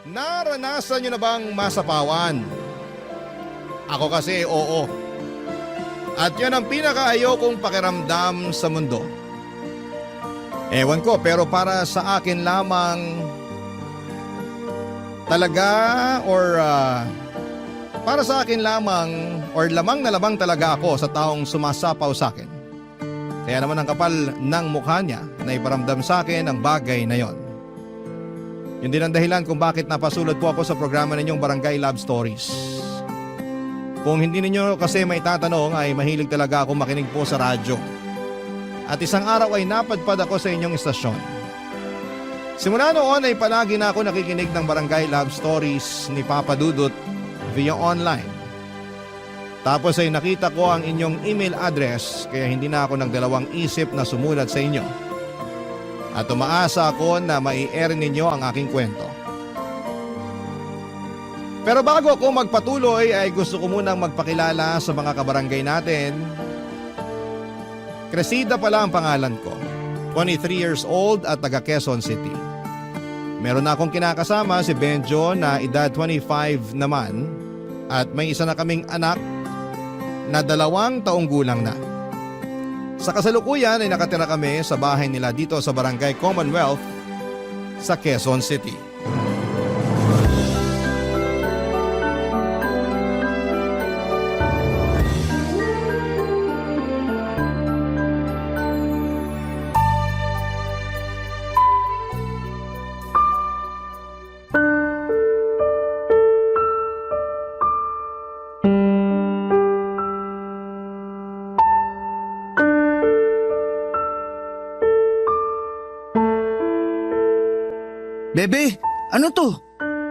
Naranasan nyo na bang masapawan? Ako kasi oo. At yan ang pinaka-ayokong pakiramdam sa mundo. Ewan ko, pero para sa akin lamang talaga para sa akin lamang lamang na lamang talaga ako sa taong sumasapaw sa akin. Kaya naman ang kapal ng mukha niya na iparamdam sa akin ang bagay na yon. Yun din ang dahilan kung bakit napasulot po ako sa programa ninyong Barangay Love Stories. Kung hindi ninyo kasi may tatanong ay mahilig talaga ako makinig po sa radyo. At isang araw ay napadpad ako sa inyong istasyon. Simula noon ay palagi na ako nakikinig ng Barangay Love Stories ni Papa Dudut via online. Tapos ay nakita ko ang inyong email address kaya hindi na ako nagdalawang isip na sumulat sa inyo. At umaasa ako na mai-air ninyo ang aking kwento. Pero bago ako magpatuloy ay gusto ko munang magpakilala sa mga kabarangay natin. Cresida pala ang pangalan ko, 23 years old at taga Quezon City. Meron na akong kinakasama si Benjo na edad 25 naman at may isa na kaming anak na 2 taong gulang na. Sa kasalukuyan ay nakatira kami sa bahay nila dito sa Barangay Commonwealth sa Quezon City. Bebe, ano to?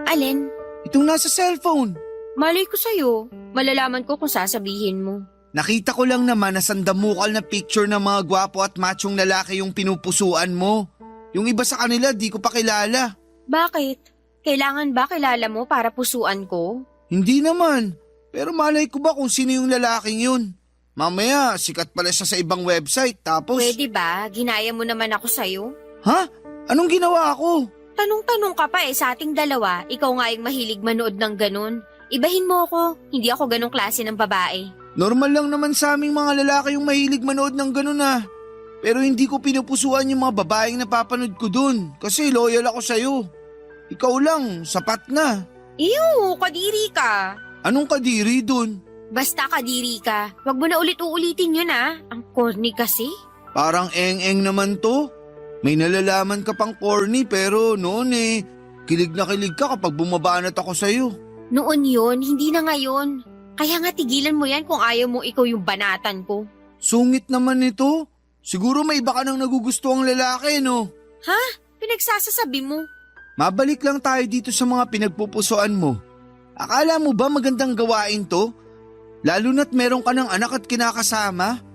Alin? Itong nasa cellphone. Malay ko sa'yo. Malalaman ko kung sasabihin mo. Nakita ko lang naman na sandamukal na picture ng mga gwapo at machong lalaki yung pinupusuan mo. Yung iba sa kanila di ko pa kilala. Bakit? Kailangan ba kilala mo para pusuan ko? Hindi naman. Pero malay ko ba kung sino yung lalaking yun? Mamaya, sikat pala siya sa ibang website tapos… Pwede ba? Ginaya mo naman ako sa'yo? Ha? Anong ginawa ko? Tanong-tanong ka pa sa ating dalawa. Ikaw nga yung mahilig manood ng ganun. Ibahin mo ako. Hindi ako ganong klase ng babae. Normal lang naman sa aming mga lalaki yung mahilig manood ng ganun ah. Pero hindi ko pinupusuan yung mga babaeng napapanood ko dun kasi loyal ako sa'yo. Ikaw lang, sapat na. Ew, kadiri ka. Anong kadiri dun? Basta kadiri ka. Wag mo na ulit-uulitin yun Ang corny kasi. Parang eng-eng naman to. May nalalaman ka pang corny pero noon kilig na kilig ka kapag bumabanat ako sa'yo. Noon yun, hindi na ngayon. Kaya nga tigilan mo yan kung ayaw mo ikaw yung banatan ko. Sungit naman ito. Siguro may iba ka nang nagugustuhang lalaki, no? Ha? Pinagsasasabi mo? Mabalik lang tayo dito sa mga pinagpupusuan mo. Akala mo ba magandang gawain to? Lalo na't meron ka ng anak at kinakasama?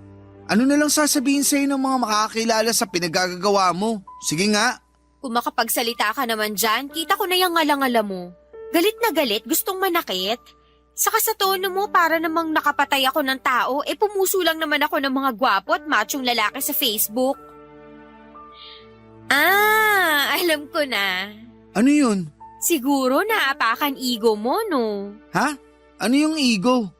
Ano na lang sasabihin sa'yo ng mga makakilala sa pinagagagawa mo? Sige nga. Kung makapagsalita ka naman dyan, kita ko na yung ngalangala mo. Galit na galit, gustong manakit. Saka sa tono mo, para namang nakapatay ako ng tao, pumuso lang naman ako ng mga gwapo at machong lalaki sa Facebook. Alam ko na. Ano yun? Siguro naapakan ego mo, no? Ha? Ano yung ego?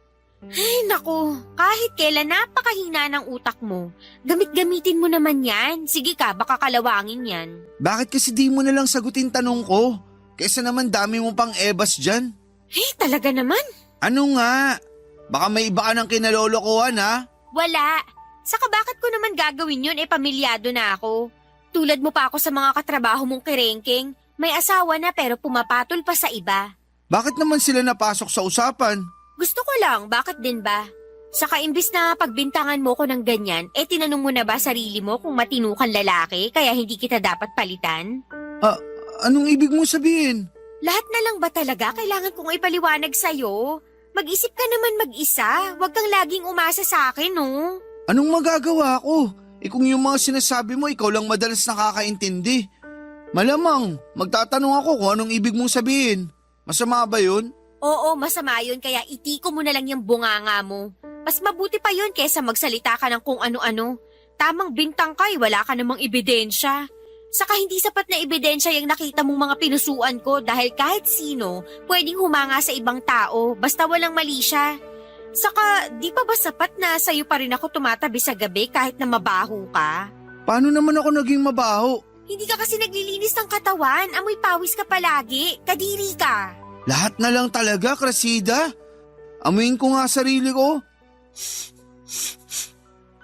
Ay, naku. Kahit kailan napakahina ng utak mo. Gamit-gamitin mo naman yan. Sige ka, baka kalawangin yan. Bakit kasi di mo na lang sagutin tanong ko? Kaysa naman dami mo pang ebas dyan. Talaga naman. Ano nga? Baka may iba ka ng kinalolokohan ha? Wala. Saka bakit ko naman gagawin yun pamilyado na ako. Tulad mo pa ako sa mga katrabaho mong kirengking. May asawa na pero pumapatol pa sa iba. Bakit naman sila napasok sa usapan? Gusto ko lang, bakit din ba? Saka imbis na pagbintangan mo ko ng ganyan, tinanong mo na ba sarili mo kung matino kang lalaki kaya hindi kita dapat palitan? Anong ibig mong sabihin? Lahat na lang ba talaga kailangan kong ipaliwanag sa'yo? Mag-isip ka naman mag-isa, huwag kang laging umasa sa akin, no? Anong magagawa ko? Kung yung mga sinasabi mo, ikaw lang madalas nakakaintindi. Malamang, magtatanong ako kung anong ibig mong sabihin. Masama ba yun? Oo, masama yun kaya itiko mo na lang yung bunganga mo. Mas mabuti pa yun kaysa magsalita ka ng kung ano-ano. Tamang bintang ka wala ka namang ebidensya. Saka hindi sapat na ebidensya yung nakita mong mga pinusuan ko dahil kahit sino pwedeng humanga sa ibang tao basta walang mali siya. Saka di pa ba sapat na sa'yo pa rin ako tumatabi sa gabi kahit na mabaho ka? Paano naman ako naging mabaho? Hindi ka kasi naglilinis ng katawan, amoy pawis ka palagi, kadiri ka. Lahat na lang talaga, Cressida. Amuin ko nga sarili ko.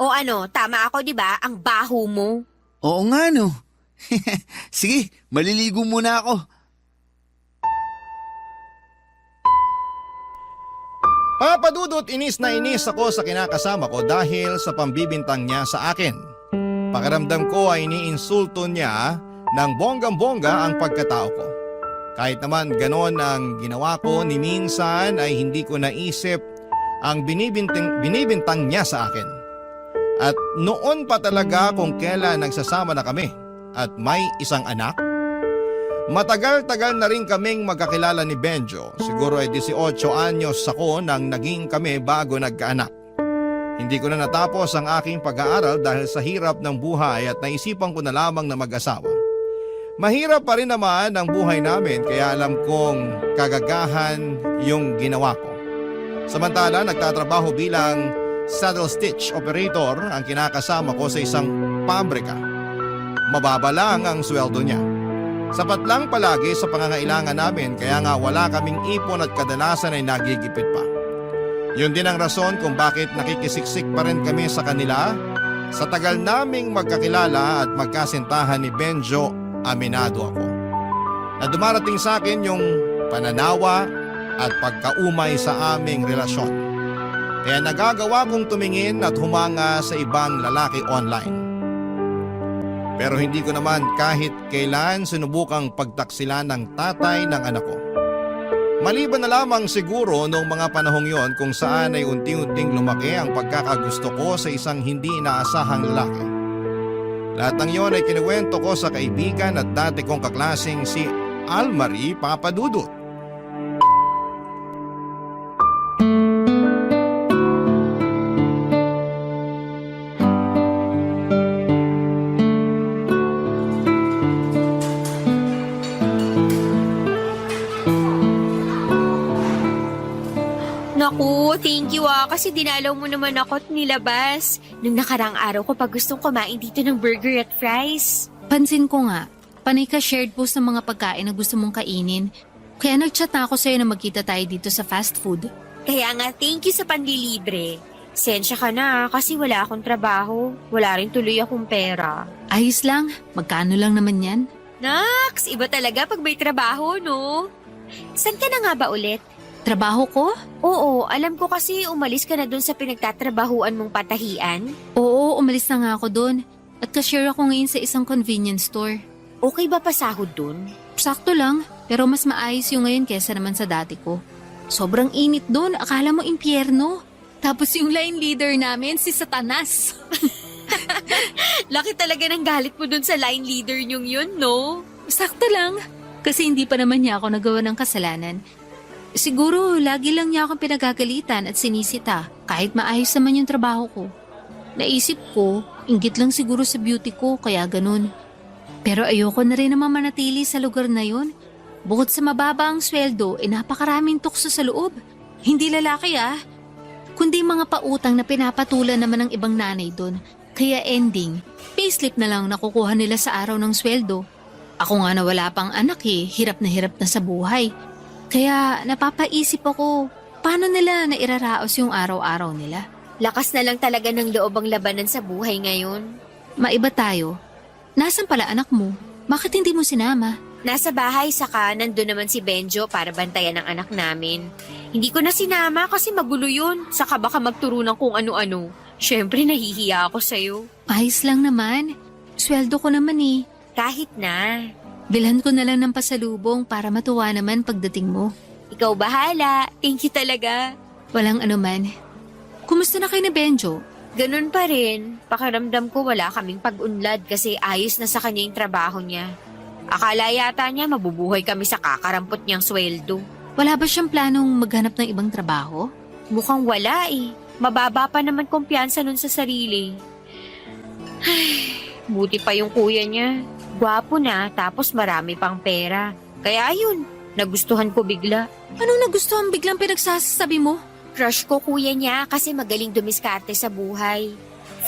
O ano, tama ako di ba? Ang baho mo. Oo nga no. Sige, maliligo muna ako. Papadudot, inis na inis ako sa kinakasama ko dahil sa pambibintang niya sa akin. Pakiramdam ko ay iniinsulto niya ng bonggang-bongga ang pagkatao ko. Kahit naman ganon ang ginawa ko, ni minsan ay hindi ko naisip ang binibintang niya sa akin. At noon pa talaga kung kailan nagsasama na kami at may isang anak. Matagal-tagal na rin kaming magkakilala ni Benjo. Siguro ay 18 anyos ako nang naging kami bago nagkaanak. Hindi ko na natapos ang aking pag-aaral dahil sa hirap ng buhay at naisipan ko na lamang na mag-asawa. Mahirap pa rin naman ang buhay namin kaya alam kong kagagahan yung ginawa ko. Samantala, nagtatrabaho bilang saddle stitch operator ang kinakasama ko sa isang pabrika. Mababa lang ang sweldo niya. Sapat lang palagi sa pangangailangan namin kaya nga wala kaming ipon at kadalasan ay nagigipit pa. Yun din ang rason kung bakit nakikisiksik pa rin kami sa kanila. Sa tagal naming magkakilala at magkasintahan ni Benjo, aminado ako na dumarating sa akin yung pananawa at pagkaumay sa aming relasyon. Kaya nagagawa kong tumingin at humanga sa ibang lalaki online. Pero hindi ko naman kahit kailan sinubukang pagtaksilan ng tatay ng anak ko. Maliban na lamang siguro noong mga panahong yon kung saan ay unti-unting lumaki ang pagkakagusto ko sa isang hindi inaasahang lalaki. Lahat ng yon ay kinuwento ko sa kaibigan at dati kong kaklaseng si Almarie Papadudot. Naku, thank you kasi dinalaw mo naman ako at nilabas. Nung nakarang araw ko pa gustong kumain dito ng burger at fries. Pansin ko nga, panay ka shared post ng mga pagkain na gusto mong kainin. Kaya nag-chat na ako sa'yo na magkita tayo dito sa fast food. Kaya nga, thank you sa panlilibre. Sensya ka na kasi wala akong trabaho. Wala rin tuloy akong pera. Ayos lang, magkano lang naman yan? Naks, iba talaga pag may trabaho, no? San ka na nga ba ulit? Trabaho ko? Oo, alam ko kasi umalis ka na dun sa pinagtatrabahuan mong patahian. Oo, umalis na nga ako doon. At cashier ako ngayon sa isang convenience store. Okay ba pasahod dun? Sakto lang, pero mas maayos yung ngayon kesa naman sa dati ko. Sobrang init doon, akala mo impyerno. Tapos yung line leader namin, si Satanas. Laki talaga ng galit mo dun sa line leader nyong yun, no? Sakto lang, kasi hindi pa naman niya ako nagawa ng kasalanan. Siguro, lagi lang niya akong pinagagalitan at sinisita kahit maayos naman yung trabaho ko. Naisip ko, inggit lang siguro sa beauty ko kaya ganun. Pero ayoko na rin naman manatili sa lugar na yun. Bukod sa mababa ang sweldo, napakaraming tukso sa loob. Hindi lalaki kundi mga pautang na pinapatulan naman ng ibang nanay doon. Kaya ending, payslip na lang nakukuha nila sa araw ng sweldo. Ako nga na wala pang anak hirap na sa buhay. Kaya napapaisip ako, paano nila nairaraos yung araw-araw nila? Lakas na lang talaga ng loob ang labanan sa buhay ngayon. Maiba tayo. Nasaan pala anak mo? Bakit hindi mo sinama? Nasa bahay saka nandun naman si Benjo para bantayan ang anak namin. Hindi ko na sinama kasi magulo yun. Saka baka magturo ng kung ano-ano. Siyempre nahihiya ako sa'yo. Ayos lang naman. Sweldo ko naman Kahit na. Bilhan ko na lang ng pasalubong para matuwa naman pagdating mo. Ikaw bahala. Thank you talaga. Walang anuman. Kumusta na kayo na Benjo? Ganun pa rin. Pakiramdam ko wala kaming pag-unlad kasi ayos na sa kanya yung trabaho niya. Akala yata niya mabubuhay kami sa kakarampot niyang sweldo. Wala ba siyang planong maghanap ng ibang trabaho? Mukhang wala Mababa pa naman kumpiyansa nun sa sarili. Ay, buti pa yung kuya niya. Gwapo na, tapos marami pang pera. Kaya ayun, nagustuhan ko bigla. Anong nagustuhan biglang pinagsasabi mo? Crush ko kuya niya kasi magaling dumiskarte sa buhay.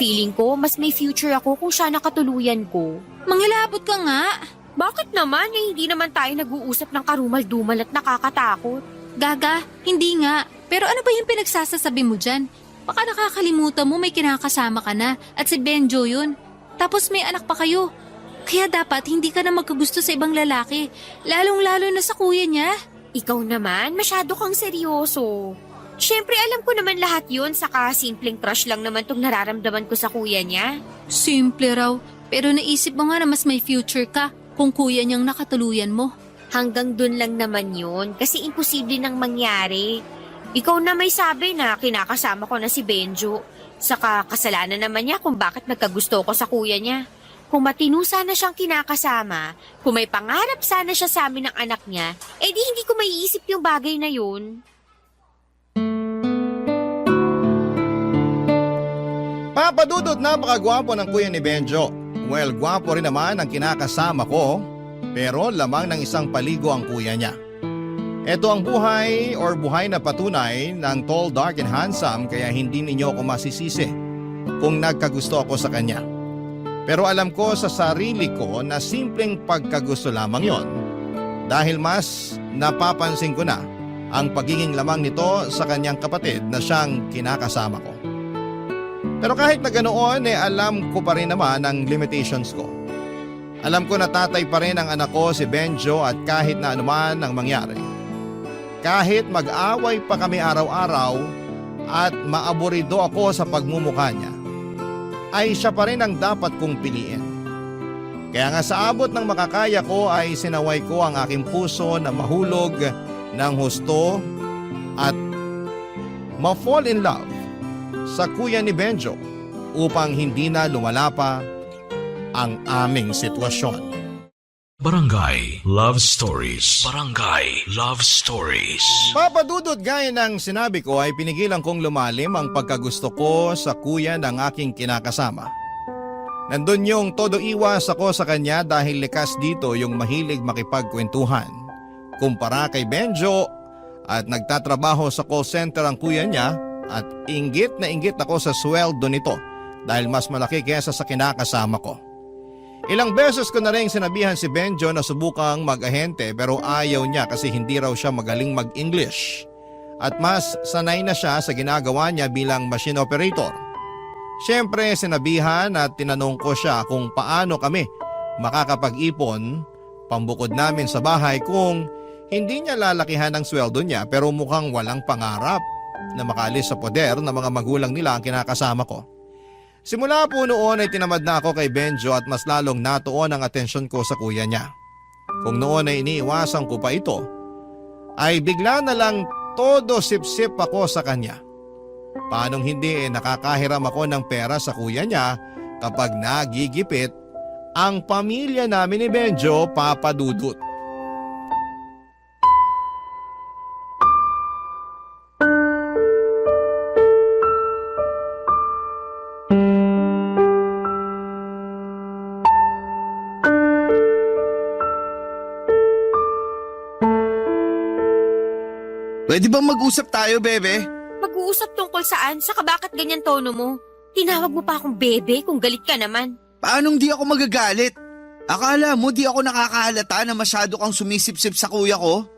Feeling ko, mas may future ako kung siya nakatuluyan ko. Mangilabot ka nga. Bakit naman hindi naman tayo nag-uusap ng karumal-dumal at nakakatakot? Gaga, hindi nga. Pero ano ba yung pinagsasasabi mo dyan? Baka nakakalimutan mo may kinakasama ka na at si Benjo yun. Tapos may anak pa kayo. Kaya dapat hindi ka na magkagusto sa ibang lalaki. Lalong-lalo na sa kuya niya. Ikaw naman, masyado kang seryoso. Siyempre alam ko naman lahat yun, saka simpleng crush lang naman tong nararamdaman ko sa kuya niya. Simple raw. Pero naisip mo nga na mas may future ka kung kuya niyang nakatuluyan mo. Hanggang dun lang naman yun, kasi imposible nang mangyari. Ikaw na may sabi na kinakasama ko na si Benjo. Saka kasalanan naman niya kung bakit nagkagusto ko sa kuya niya. Kung matino sana siyang kinakasama, kung may pangarap sana siya sa amin ng anak niya, di hindi ko maiisip yung bagay na yun. Papadudot, napakagwapo ng kuya ni Benjo. Well, gwapo rin naman ang kinakasama ko, pero lamang ng isang paligo ang kuya niya. Ito ang buhay na patunay ng tall, dark and handsome, kaya hindi ninyo ako masisisi kung nagkagusto ako sa kanya. Pero alam ko sa sarili ko na simpleng pagkagusto lamang yon. Dahil mas napapansin ko na ang pagiging lamang nito sa kanyang kapatid na siyang kinakasama ko. Pero kahit na ganoon, alam ko pa rin naman ang limitations ko. Alam ko na tatay pa rin ang anak ko si Benjo at kahit na anuman ang mangyari. Kahit mag-away pa kami araw-araw at maaburido ako sa pagmumukha niya, ay siya pa rin ang dapat kong piliin. Kaya nga sa abot ng makakaya ko ay sinaway ko ang aking puso na mahulog ng husto at ma-fall in love sa kuya ni Benjo upang hindi na lumala pa ang aming sitwasyon. Barangay Love Stories. Barangay Love Stories. Papadudot, gaya ng sinabi ko ay pinigilan kong lumalim ang pagkagusto ko sa kuya ng aking kinakasama. Nandun yung todo iwas ako sa kanya dahil likas dito yung mahilig makipagkwentuhan. Kumpara kay Benjo at nagtatrabaho sa call center ang kuya niya at inggit na inggit ako sa sweldo nito dahil mas malaki kesa sa kinakasama ko. Ilang beses ko na rin sinabihan si Benjo na subukang mag-ahente pero ayaw niya kasi hindi raw siya magaling mag-English. At mas sanay na siya sa ginagawa niya bilang machine operator. Siyempre sinabihan at tinanong ko siya kung paano kami makakapag-ipon pambukod namin sa bahay kung hindi niya lalakihan ang sweldo niya pero mukhang walang pangarap na makaalis sa poder ng mga magulang nila ang kinakasama ko. Simula po noon ay tinamad na ako kay Benjo at mas lalong natuon ang atensyon ko sa kuya niya. Kung noon ay iniiwasan ko pa ito, ay bigla na lang todo sip-sip ako sa kanya. Paanong hindi nakakahiram ako ng pera sa kuya niya kapag nagigipit ang pamilya namin ni Benjo, papadudot. Pwede bang mag-usap tayo, bebe? Mag-uusap tungkol saan? Saka bakit ganyan tono mo? Tinawag mo pa akong bebe kung galit ka naman. Paanong di ako magagalit? Akala mo di ako nakakahalata na masyado kang sumisip-sip sa kuya ko?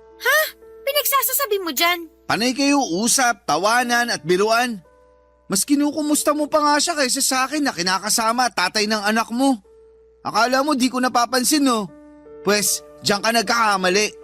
Pinagsasasabi mo dyan. Panay kayo usap, tawanan at biruan. Mas kinukumusta mo pa nga siya kaysa sa akin na kinakasama at tatay ng anak mo. Akala mo di ko napapansin, no? Pwes, diyan ka nagkakamali.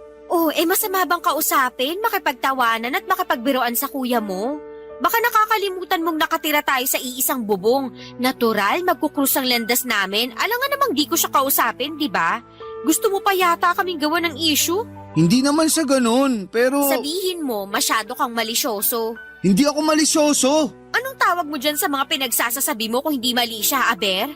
Masama bang kausapin, makipagtawanan at makipagbiroan sa kuya mo? Baka nakakalimutan mong nakatira tayo sa iisang bubong. Natural, magkukrus ang landas namin. Alangan namang di ko siya kausapin, di ba? Gusto mo pa yata kaming gawa ng issue? Hindi naman sa ganun, pero... Sabihin mo, masyado kang malisyoso. Hindi ako malisyoso. Anong tawag mo dyan sa mga pinagsasasabi mo kung hindi mali siya, Aber?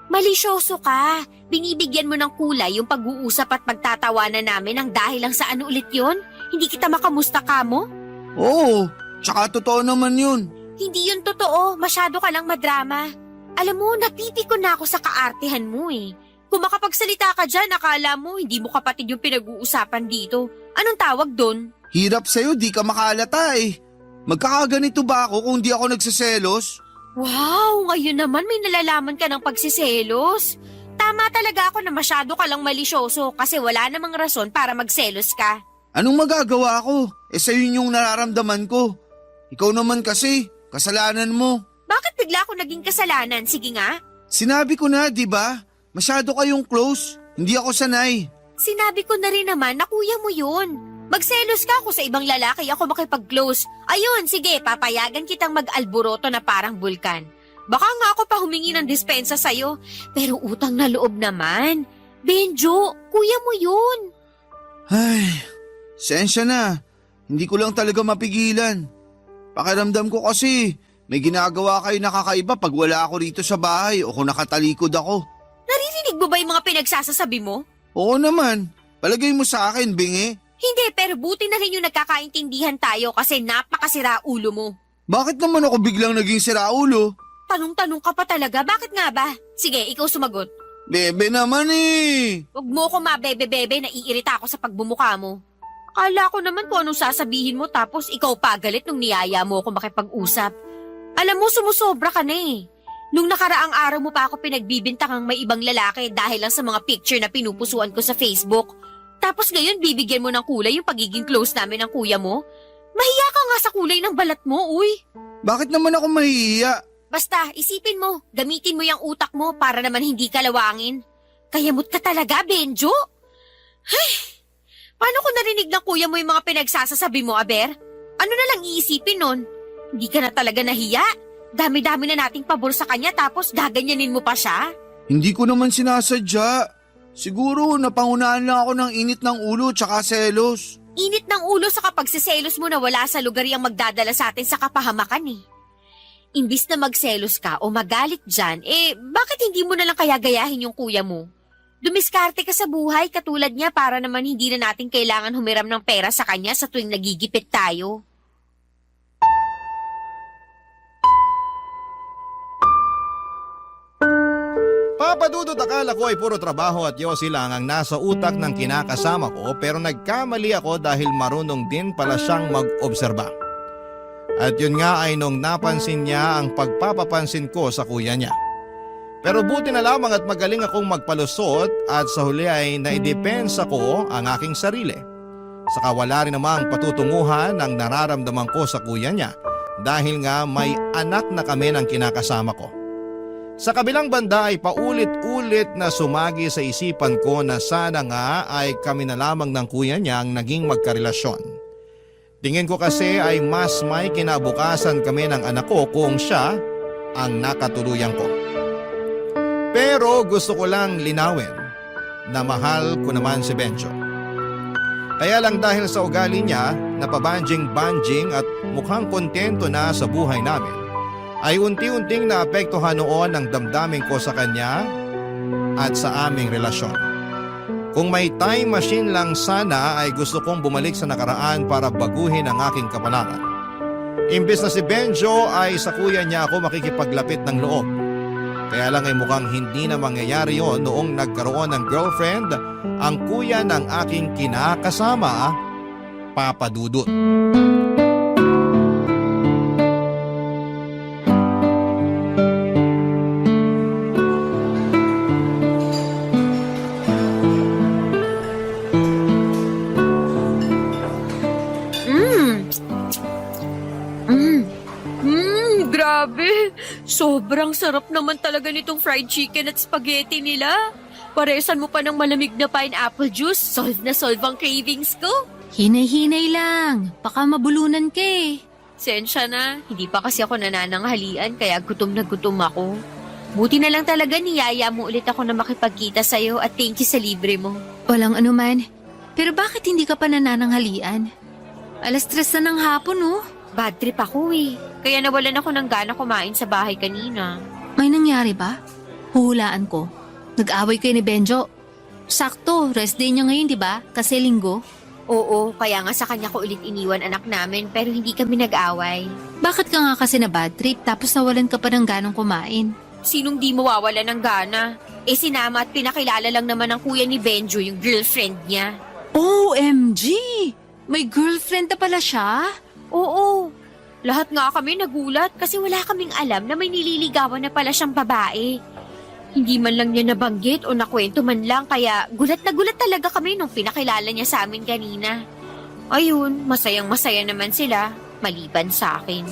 Malisyoso ka. Binibigyan mo ng kulay yung pag-uusap at pagtatawanan namin ang dahil lang sa ano ulit yun? Hindi kita makamusta ka mo? Oo, tsaka totoo naman yun. Hindi yun totoo. Masyado ka lang madrama. Alam mo, napipiko na ako sa kaartehan mo eh. Kung makapagsalita ka dyan, akala mo hindi mo kapatid yung pinag-uusapan dito. Anong tawag doon? Hirap sa'yo, di ka makalata eh. Magkakaganito ba ako kung di ako nagsiselos? Wow, ngayon naman may nalalaman ka ng pagsiselos. Tama talaga ako na masyado ka lang malisyoso kasi wala namang rason para magselos ka. Anong magagawa ko? Sa'yo yung nararamdaman ko. Ikaw naman kasi, kasalanan mo. Bakit bigla ako naging kasalanan? Sige nga. Sinabi ko na, di ba? Masyado kayong close. Hindi ako sanay. Sinabi ko na rin naman na kuya mo yun. Magselos ka ako sa ibang lalaki, ako makipag-close. Ayun, sige, papayagan kitang mag-alboroto na parang bulkan. Baka nga ako pa humingi ng dispensa sa'yo, pero utang na loob naman. Benjo, kuya mo yun. Ay, sensya na. Hindi ko lang talaga mapigilan. Pakiramdam ko kasi, may ginagawa kayo na kakaiba pag wala ako rito sa bahay o kung nakatalikod ako. Naririnig mo ba yung mga pinagsasasabi mo? Oo naman. Palagay mo sa akin, bingi. Hindi, pero buti na rin yung nagkakaintindihan tayo kasi napakasira ulo mo. Bakit naman ako biglang naging siraulo? Tanong-tanong ka pa talaga, bakit nga ba? Sige, ikaw sumagot. Bebe naman eh. Huwag mo ko mabebe-bebe, naiirita ako sa pagbumuka mo. Akala ko naman kung anong sasabihin mo tapos ikaw pa galit nung niyaya mo ako makipag-usap. Alam mo, sumusobra ka na eh. Nung nakaraang araw mo pa ako pinagbibintangang may ibang lalaki dahil lang sa mga picture na pinupusuan ko sa Facebook. Tapos ngayon bibigyan mo ng kulay yung pagiging close namin ng kuya mo? Mahiya ka nga sa kulay ng balat mo, uy. Bakit naman ako mahihiya? Basta, isipin mo, gamitin mo yung utak mo para naman hindi ka lawangin. Kayamot ka talaga, Benjo. Ay, paano kung narinig ng kuya mo yung mga pinagsasasabi mo, Aber? Ano na lang iisipin nun? Hindi ka na talaga nahiya? Dami-dami na nating pabor sa kanya tapos gaganyanin mo pa siya? Hindi ko naman sinasadya. Siguro napangunahan lang ako ng init ng ulo tsaka selos. Init ng ulo sa kapagsiselos mo na wala sa lugar yung magdadala sa atin sa kapahamakan eh. Imbis na magselos ka o magalit dyan, bakit hindi mo na lang kaya gayahin yung kuya mo? Dumiskarte ka sa buhay katulad niya para naman hindi na natin kailangan humiram ng pera sa kanya sa tuwing nagigipit tayo. Papadudot, akala ko ay puro trabaho at yosi lang ang nasa utak ng kinakasama ko pero nagkamali ako dahil marunong din pala siyang mag-obserba. At yun nga ay nung napansin niya ang pagpapapansin ko sa kuya niya. Pero buti na lamang at magaling akong magpalusot at sa huli ay naidepensa ko ang aking sarili. Saka wala rin namang patutunguhan ang nararamdaman ko sa kuya niya dahil nga may anak na kami ng kinakasama ko. Sa kabilang banda ay paulit-ulit na sumagi sa isipan ko na sana nga ay kami na lamang ng kuya niya ang naging magkarelasyon. Tingin ko kasi ay mas may kinabukasan kami ng anak ko kung siya ang nakatuluyan ko. Pero gusto ko lang linawin na mahal ko naman si Benjo. Kaya lang dahil sa ugali niya na pabanjing-banjing at mukhang kontento na sa buhay namin, ay unti-unting naapektuhan noon ang damdamin ko sa kanya at sa aming relasyon. Kung may time machine lang sana ay gusto kong bumalik sa nakaraan para baguhin ang aking kapalaran. Imbes na si Benjo ay sa kuya niya ako makikipaglapit ng loob. Kaya lang ay mukhang hindi na mangyayari yon noong nagkaroon ng girlfriend ang kuya ng aking kinakasama, Papa Dudut. Grabe! Sobrang sarap naman talaga nitong fried chicken at spaghetti nila. Paresan mo pa ng malamig na pineapple juice, solve na solve ang cravings ko. Hinay-hinay lang. Baka mabulunan ka eh. Sensya na, hindi pa kasi ako nanananghalian kaya gutom na gutom ako. Buti na lang talaga niyaya mo ulit ako na makipagkita sa'yo at thank you sa libre mo. Walang anuman. Pero bakit hindi ka pa nanananghalian? 3:00 na ng hapon oh. Bad trip ako eh. Kaya nawalan ako ng gana kumain sa bahay kanina. May nangyari ba? Huhulaan ko. Nag-away kayo ni Benjo. Sakto, rest day niya ngayon, di ba? Kasi linggo. Oo, kaya nga sa kanya ko ulit iniwan anak namin pero hindi kami nag-away. Bakit ka nga kasi na bad trip tapos nawalan ka pa ng ganong kumain? Sinong di mawawala ng gana? Sinama at pinakilala lang naman ng kuya ni Benjo yung girlfriend niya. OMG! May girlfriend na pala siya? Oo. Lahat nga kami nagulat kasi wala kaming alam na may nililigawan na pala siyang babae. Hindi man lang niya nabanggit o nakwento man lang kaya gulat na gulat talaga kami nung pinakilala niya sa amin kanina. Ayun, masayang-masaya naman sila, maliban sa akin.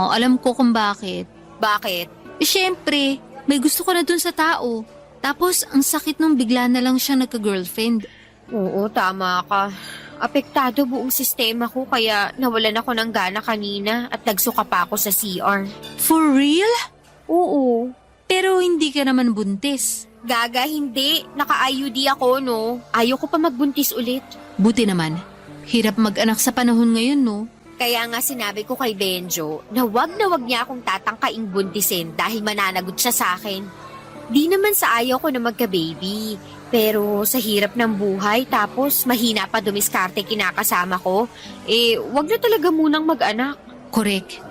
Alam ko kung bakit. Bakit? Siyempre, may gusto ko na dun sa tao. Tapos, ang sakit nung bigla na lang siya nagka-girlfriend. Oo, tama ka. Apektado buong sistema ko kaya nawalan ako ng gana kanina at nagsuka pa ako sa CR. For real? Oo. Pero hindi ka naman buntis. Gaga, hindi. Naka-IUD ako, no? Ayoko pa magbuntis ulit. Buti naman. Hirap mag-anak sa panahon ngayon, no? Kaya nga sinabi ko kay Benjo na wag niya akong tatangkaing buntisin dahil mananagot siya sa akin. Di naman sa ayaw ko na magka-baby. Pero sa hirap ng buhay tapos mahina pa dumiskarte kinakasama ko, wag na talaga munang mag-anak. Correct.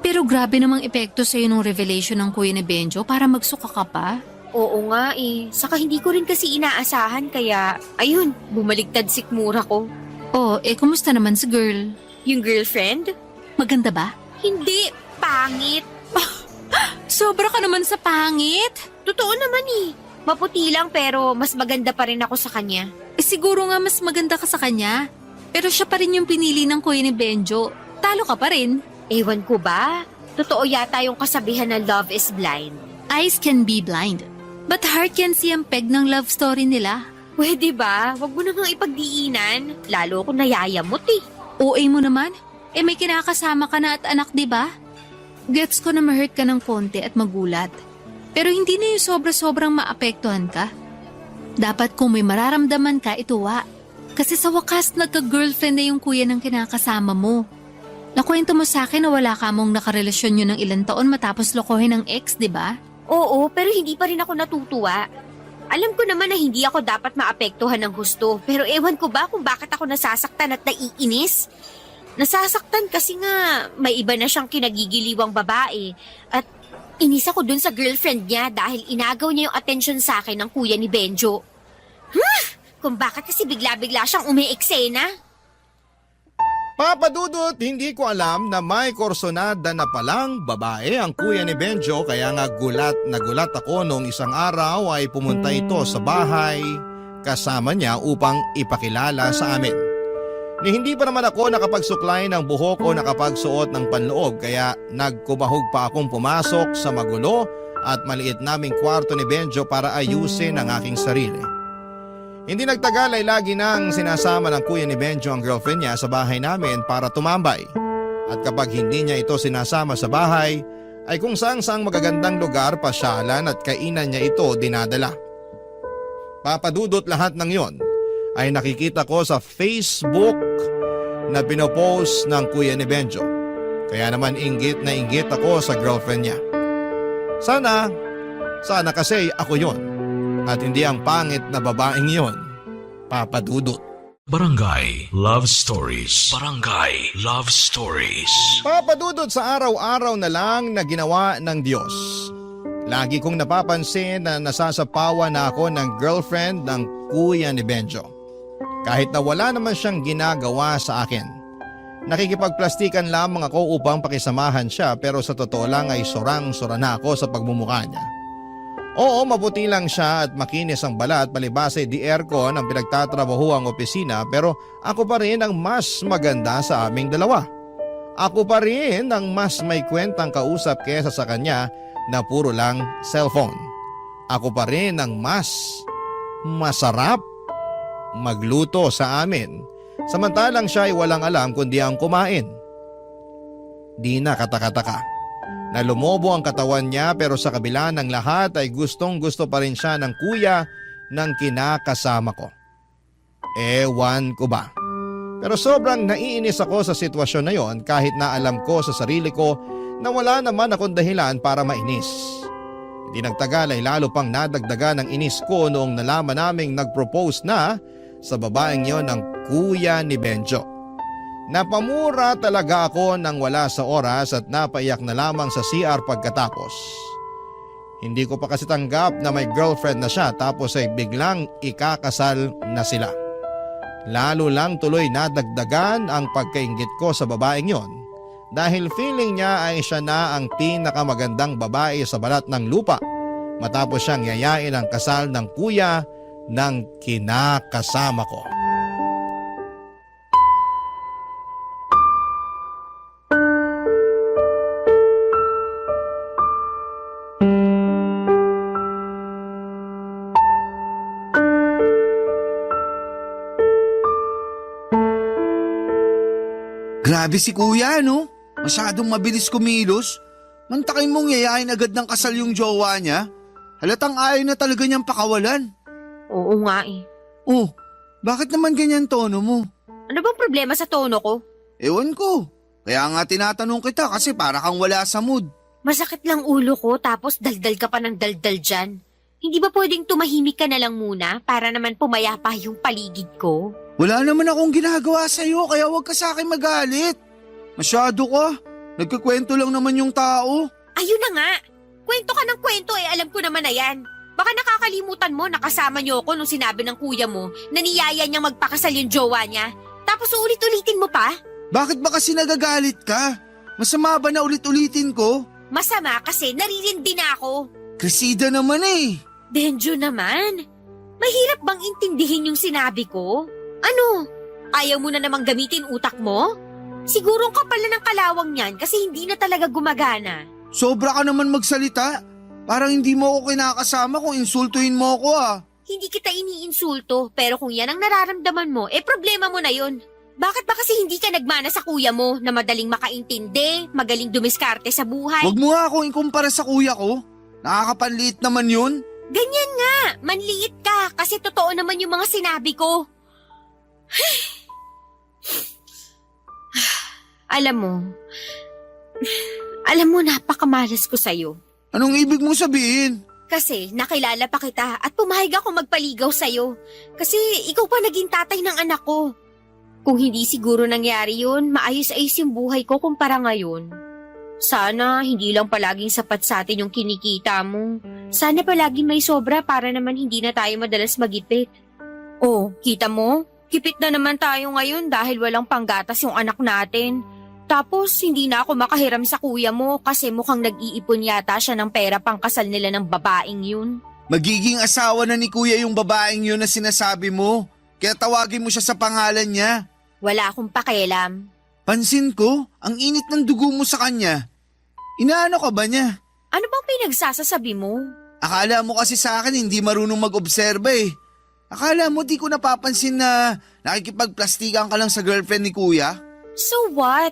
Pero grabe namang epekto sa'yo nung revelation ng kuya ni Benjo para magsuka ka pa. Oo nga Saka hindi ko rin kasi inaasahan kaya, ayun, bumaligtad sikmura ko. Kumusta naman si girl? Yung girlfriend? Maganda ba? Hindi, pangit. Sobra ka naman sa pangit. Totoo naman Maputi lang pero mas maganda pa rin ako sa kanya. Siguro nga mas maganda ka sa kanya. Pero siya pa rin yung pinili ng kuya ni Benjo. Talo ka pa rin. Ewan ko ba? Totoo yata yung kasabihan na love is blind. Eyes can be blind. But heart can see ang peg ng love story nila. Pwede ba? Wag mo na nga ipagdiinan. Lalo ako nayayamot OA mo naman? May kinakasama ka na at anak, di ba? Gets ko na ma-hurt ka ng konti at magulat. Pero hindi na yung sobra-sobrang maapektuhan ka. Dapat kung may mararamdaman ka, ituwa. Kasi sa wakas, nagka-girlfriend na yung kuya ng kinakasama mo. Nakwento mo sa akin na wala ka mong nakarelasyon yun ng ilang taon matapos lokohin ng ex, di ba? Oo, pero hindi pa rin ako natutuwa. Alam ko naman na hindi ako dapat maapektuhan ng gusto. Pero ewan ko ba kung bakit ako nasasaktan at naiinis? Nasasaktan kasi nga may iba na siyang kinagigiliwang babae. At inis ako dun sa girlfriend niya dahil inagaw niya yung atensyon sa akin ng kuya ni Benjo. Kung bakit kasi bigla-bigla siyang umiiksena? Papadudot, hindi ko alam na may korsonada na palang babae ang kuya ni Benjo kaya nga gulat na gulat ako noong isang araw ay pumunta ito sa bahay kasama niya upang ipakilala sa amin. Ni hindi pa naman ako nakapagsuklay ng buhok o nakapagsuot ng panloob kaya nagkumahog pa akong pumasok sa magulo at maliit naming kwarto ni Benjo para ayusin ang aking sarili. Hindi nagtagal ay lagi nang sinasama ng kuya ni Benjo ang girlfriend niya sa bahay namin para tumambay. At kapag hindi niya ito sinasama sa bahay, ay kung saang magagandang lugar pasyalan at kainan niya ito dinadala. Papadudot lahat ng yon ay nakikita ko sa Facebook na pinopost ng kuya ni Benjo. Kaya naman inggit na inggit ako sa girlfriend niya. Sana kasi ako yon. At hindi ang pangit na babaeng yon, Papadudot. Barangay Love Stories. Barangay Love Stories. Papadudot sa araw-araw na lang na ginawa ng Diyos. Lagi kong napapansin na nasasapawan na ako ng girlfriend ng kuya ni Benjo. Kahit na wala naman siyang ginagawa sa akin. Nakikipagplastikan lamang ako upang pakisamahan siya pero sa totoo lang ay sorang-sora na ako sa pagmumukha niya. Oo, mabuti lang siya at makinis ang balat palibase di aircon ang pinagtatrabahuang opisina pero ako pa rin ang mas maganda sa aming dalawa. Ako pa rin ang mas may kwentang kausap kesa sa kanya na puro lang cellphone. Ako pa rin ang mas masarap magluto sa amin samantalang siya ay walang alam kundi ang kumain. Di na katakataka na lumobo ang katawan niya pero sa kabila ng lahat ay gustong gusto pa rin siya ng kuya ng kinakasama ko. Ewan ko ba. Pero sobrang naiinis ako sa sitwasyon na yon kahit na alam ko sa sarili ko na wala naman akong dahilan para mainis. Hindi nagtagal ay lalo pang nadagdagan ng inis ko noong nalaman naming nag-propose na sa babaeng yon ng kuya ni Benjo. Napamura talaga ako nang wala sa oras at napaiyak na lamang sa CR pagkatapos. Hindi ko pa kasi tanggap na may girlfriend na siya tapos ay biglang ikakasal na sila. Lalo lang tuloy nadagdagan ang pagkainggit ko sa babaeng yon dahil feeling niya ay siya na ang pinakamagandang babae sa balat ng lupa matapos siyang yayain ang kasal ng kuya ng kinakasama ko. Grabe si kuya, no? Masyadong mabilis kumilos. Mantakin mong yayain agad ng kasal yung jowa niya. Halatang ayaw na talaga niyang pakawalan. Oo nga eh. Oh, bakit naman ganyan tono mo? Ano bang problema sa tono ko? Ewan ko. Kaya nga tinatanong kita kasi para kang wala sa mood. Masakit lang ulo ko tapos daldal ka pa ng daldal dyan. Hindi ba pwedeng tumahimik ka na lang muna para naman pumayapa yung paligid ko? Wala naman akong ginagawa sa'yo kaya huwag ka sa akin magalit. Masyado ka. Nagkikwento lang naman yung tao. Ayun na nga. Kwento ka ng kwento eh, alam ko naman na yan. Baka nakakalimutan mo, nakasama niyo ako nung sinabi ng kuya mo na niyaya niyang magpakasal yung jowa niya. Tapos uulit-ulitin mo pa? Bakit ba kasi nagagalit ka? Masama ba na ulit-ulitin ko? Masama kasi naririndi na ako. Krisida naman eh. Benjo naman. Mahirap bang intindihin yung sinabi ko? Ano? Ayaw mo na namang gamitin utak mo? Siguro ang kapal na ng kalawang niyan kasi hindi na talaga gumagana. Sobra ka naman magsalita. Parang hindi mo ako kinakasama kung insultuhin mo ako ah. Hindi kita iniinsulto pero kung yan ang nararamdaman mo, problema mo na yun. Bakit ba kasi hindi ka nagmana sa kuya mo na madaling makaintindi, magaling dumiskarte sa buhay? Huwag mo nga akong ikumpara sa kuya ko. Nakakapanliit naman yun. Ganyan nga, manliit ka kasi totoo naman yung mga sinabi ko. Alam mo napakamalas ko sa'yo. Anong ibig mong sabihin? Kasi nakilala pa kita at pumayag ako magpaligaw sa'yo. Kasi ikaw pa naging tatay ng anak ko. Kung hindi siguro nangyari yun, maayos-ayos yung buhay ko kumpara ngayon. Sana hindi lang palaging sapat sa atin yung kinikita mo. Sana palaging may sobra para naman hindi na tayo madalas magipit. Oh, kita mo? Kipit na naman tayo ngayon dahil walang panggatas yung anak natin. Tapos hindi na ako makahiram sa kuya mo kasi mukhang nag-iipon yata siya ng pera pang kasal nila ng babaeng yun. Magiging asawa na ni kuya yung babaeng yun na sinasabi mo. Kaya tawagin mo siya sa pangalan niya. Wala akong pakialam. Pansin ko, ang init ng dugo mo sa kanya. Inaano ka ba niya? Ano bang pinagsasasabi mo? Akala mo kasi sa akin hindi marunong mag-obserba eh. Akala mo di ko napapansin na nakikipagplastikan ka lang sa girlfriend ni kuya? So what?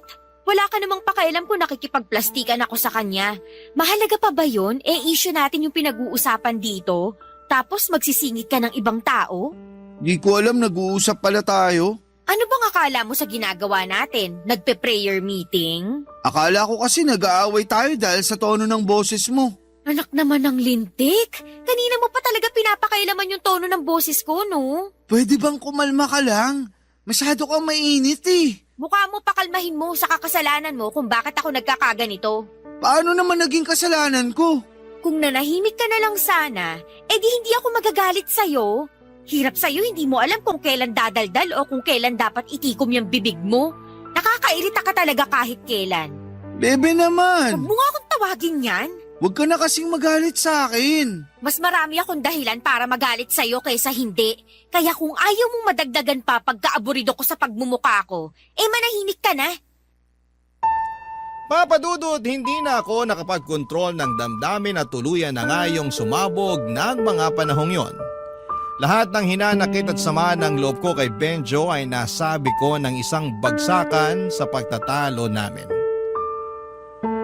Wala ka namang pakialam kung nakikipagplastikan ako sa kanya. Mahalaga pa ba yun? Issue natin yung pinag-uusapan dito. Tapos magsisingit ka ng ibang tao? Di ko alam, nag-uusap pala tayo. Ano bang akala mo sa ginagawa natin? Nagpe-prayer meeting? Akala ko kasi nag-aaway tayo dahil sa tono ng boses mo. Anak naman ng lintik. Kanina mo pa talaga pinapakailaman yung tono ng boses ko, no? Pwede bang kumalma ka lang? Masyado kang mainit eh. Mukha mo pakalmahin mo sa kakasalanan mo kung bakit ako nagkakaganito. Paano naman naging kasalanan ko? Kung nanahimik ka na lang sana, di hindi ako magagalit sa'yo. Hirap sa'yo, hindi mo alam kung kailan dadaldal o kung kailan dapat itikom yung bibig mo. Nakakairita ka talaga kahit kailan. Bebe naman. Huwag mo nga akong tawagin yan. Huwag ka na kasing magalit sa akin. Mas marami akong dahilan para magalit sa'yo kaysa hindi. Kaya kung ayaw mong madagdagan pa pagkaaburido ko sa pagmumuka ko, manahimik ka na. Papadudod, hindi na ako nakapag-control ng damdamin at tuluyan na nga yung sumabog ng mga panahong yon. Lahat ng hinanakit at sama ng loob ko kay Benjo ay nasabi ko ng isang bagsakan sa pagtatalo namin.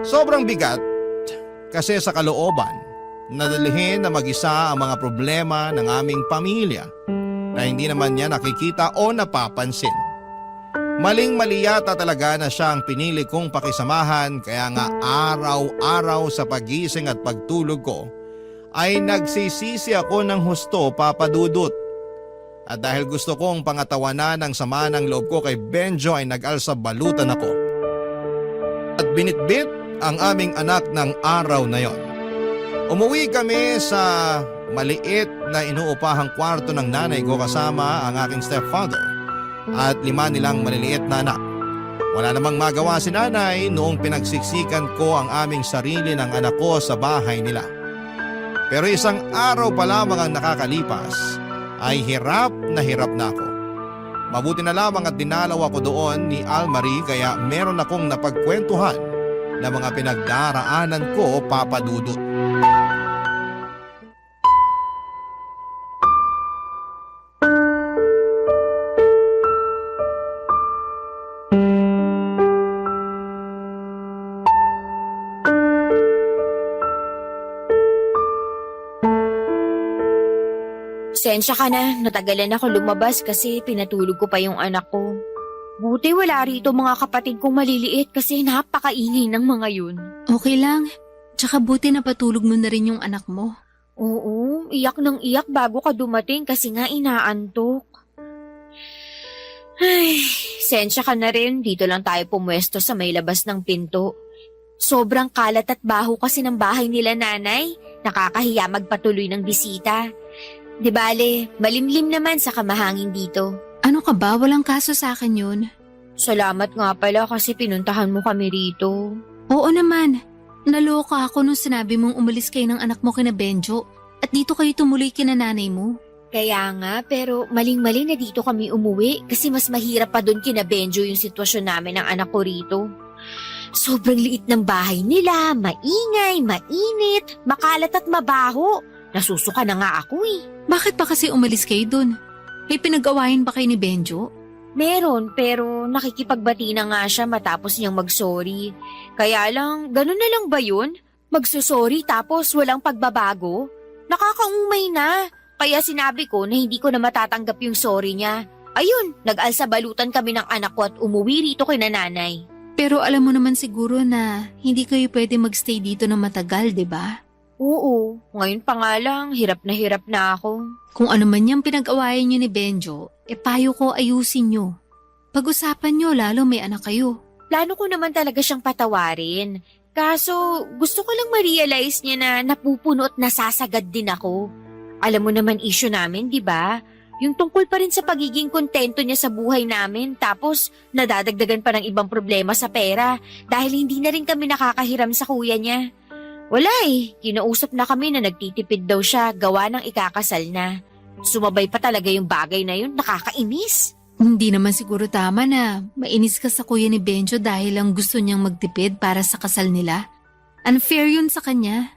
Sobrang bigat kasi sa kalooban, nadalhin na mag-isa ang mga problema ng aming pamilya na hindi naman niya nakikita o napapansin. Maling-mali yata talaga na siya ang pinili kong pakisamahan kaya nga araw-araw sa pagising at pagtulog ko ay nagsisisi ako ng husto, Papadudot. At dahil gusto kong pangatawanan ang sama ng loob ko kay Benjo ay nag-alsa balutan ako. At binitbit ang aming anak ng araw na yon. Umuwi kami sa maliit na inuupahang kwarto ng nanay ko kasama ang aking stepfather at 5 nilang maliliit na anak. Wala namang magawa si nanay noong pinagsiksikan ko ang aming sarili ng anak ko sa bahay nila. Pero isang araw pa lamang ang nakakalipas ay hirap na ako. Mabuti na lamang at dinalaw ako doon ni Almarie kaya meron akong napagkwentuhan na mga pinagdaraanan ko, Papa Dudut. Sensya ka na, natagalan ako lumabas kasi pinatulog ko pa yung anak ko. Buti wala rito mga kapatid kong maliliit kasi napakaingay ng mga yun. Okay lang. Tsaka buti na patulog mo na rin yung anak mo. Oo, iyak ng iyak bago ka dumating kasi nga inaantok. Ay, sensya ka na rin, dito lang tayo pumwesto sa may labas ng pinto. Sobrang kalat at baho kasi ng bahay nila nanay, nakakahiya magpatuloy ng bisita. Di bale, malimlim naman sa kamahangin dito. Ano ka ba? Walang kaso sa akin yun. Salamat nga pala kasi pinuntahan mo kami rito. Oo naman. Naloka ako nung sinabi mong umalis kayo ng anak mo kina Benjo at dito kayo tumuloy kina nanay mo. Kaya nga, pero maling-mali na dito kami umuwi kasi mas mahirap pa doon kina Benjo yung sitwasyon namin ng anak ko rito. Sobrang liit ng bahay nila, maingay, mainit, makalat at mabaho. Nasusuka na nga ako eh. Bakit pa kasi umalis kayo dun? May pinag-awayan ba kayo ni Benjo? Meron, pero nakikipagbati na nga siya matapos niyang mag-sorry. Kaya lang, ganun na lang ba yun? Magsusorry tapos walang pagbabago? Nakakaumay na. Kaya sinabi ko na hindi ko na matatanggap yung sorry niya. Ayun, nag-alsabalutan kami ng anak ko at umuwi rito kay nanay. Pero alam mo naman siguro na hindi kayo pwede magstay dito na matagal, di ba? Oo, ngayon pa nga lang, hirap na ako. Kung ano man yung pinag-awayan nyo ni Benjo, payo ko ayusin nyo. Pag-usapan nyo lalo may anak kayo. Plano ko naman talaga siyang patawarin. Kaso gusto ko lang ma-realize niya na napupuno at nasasagad din ako. Alam mo naman issue namin, di ba? Yung tungkol pa rin sa pagiging kontento niya sa buhay namin tapos nadadagdagan pa ng ibang problema sa pera dahil hindi na rin kami nakakahiram sa kuya niya. Wala kinausap na kami na nagtitipid daw siya gawa ng ikakasal na. Sumabay pa talaga yung bagay na yun, nakakainis. Hindi naman siguro tama na mainis ka sa kuya ni Benjo dahil lang gusto niyang magtipid para sa kasal nila. Unfair yun sa kanya.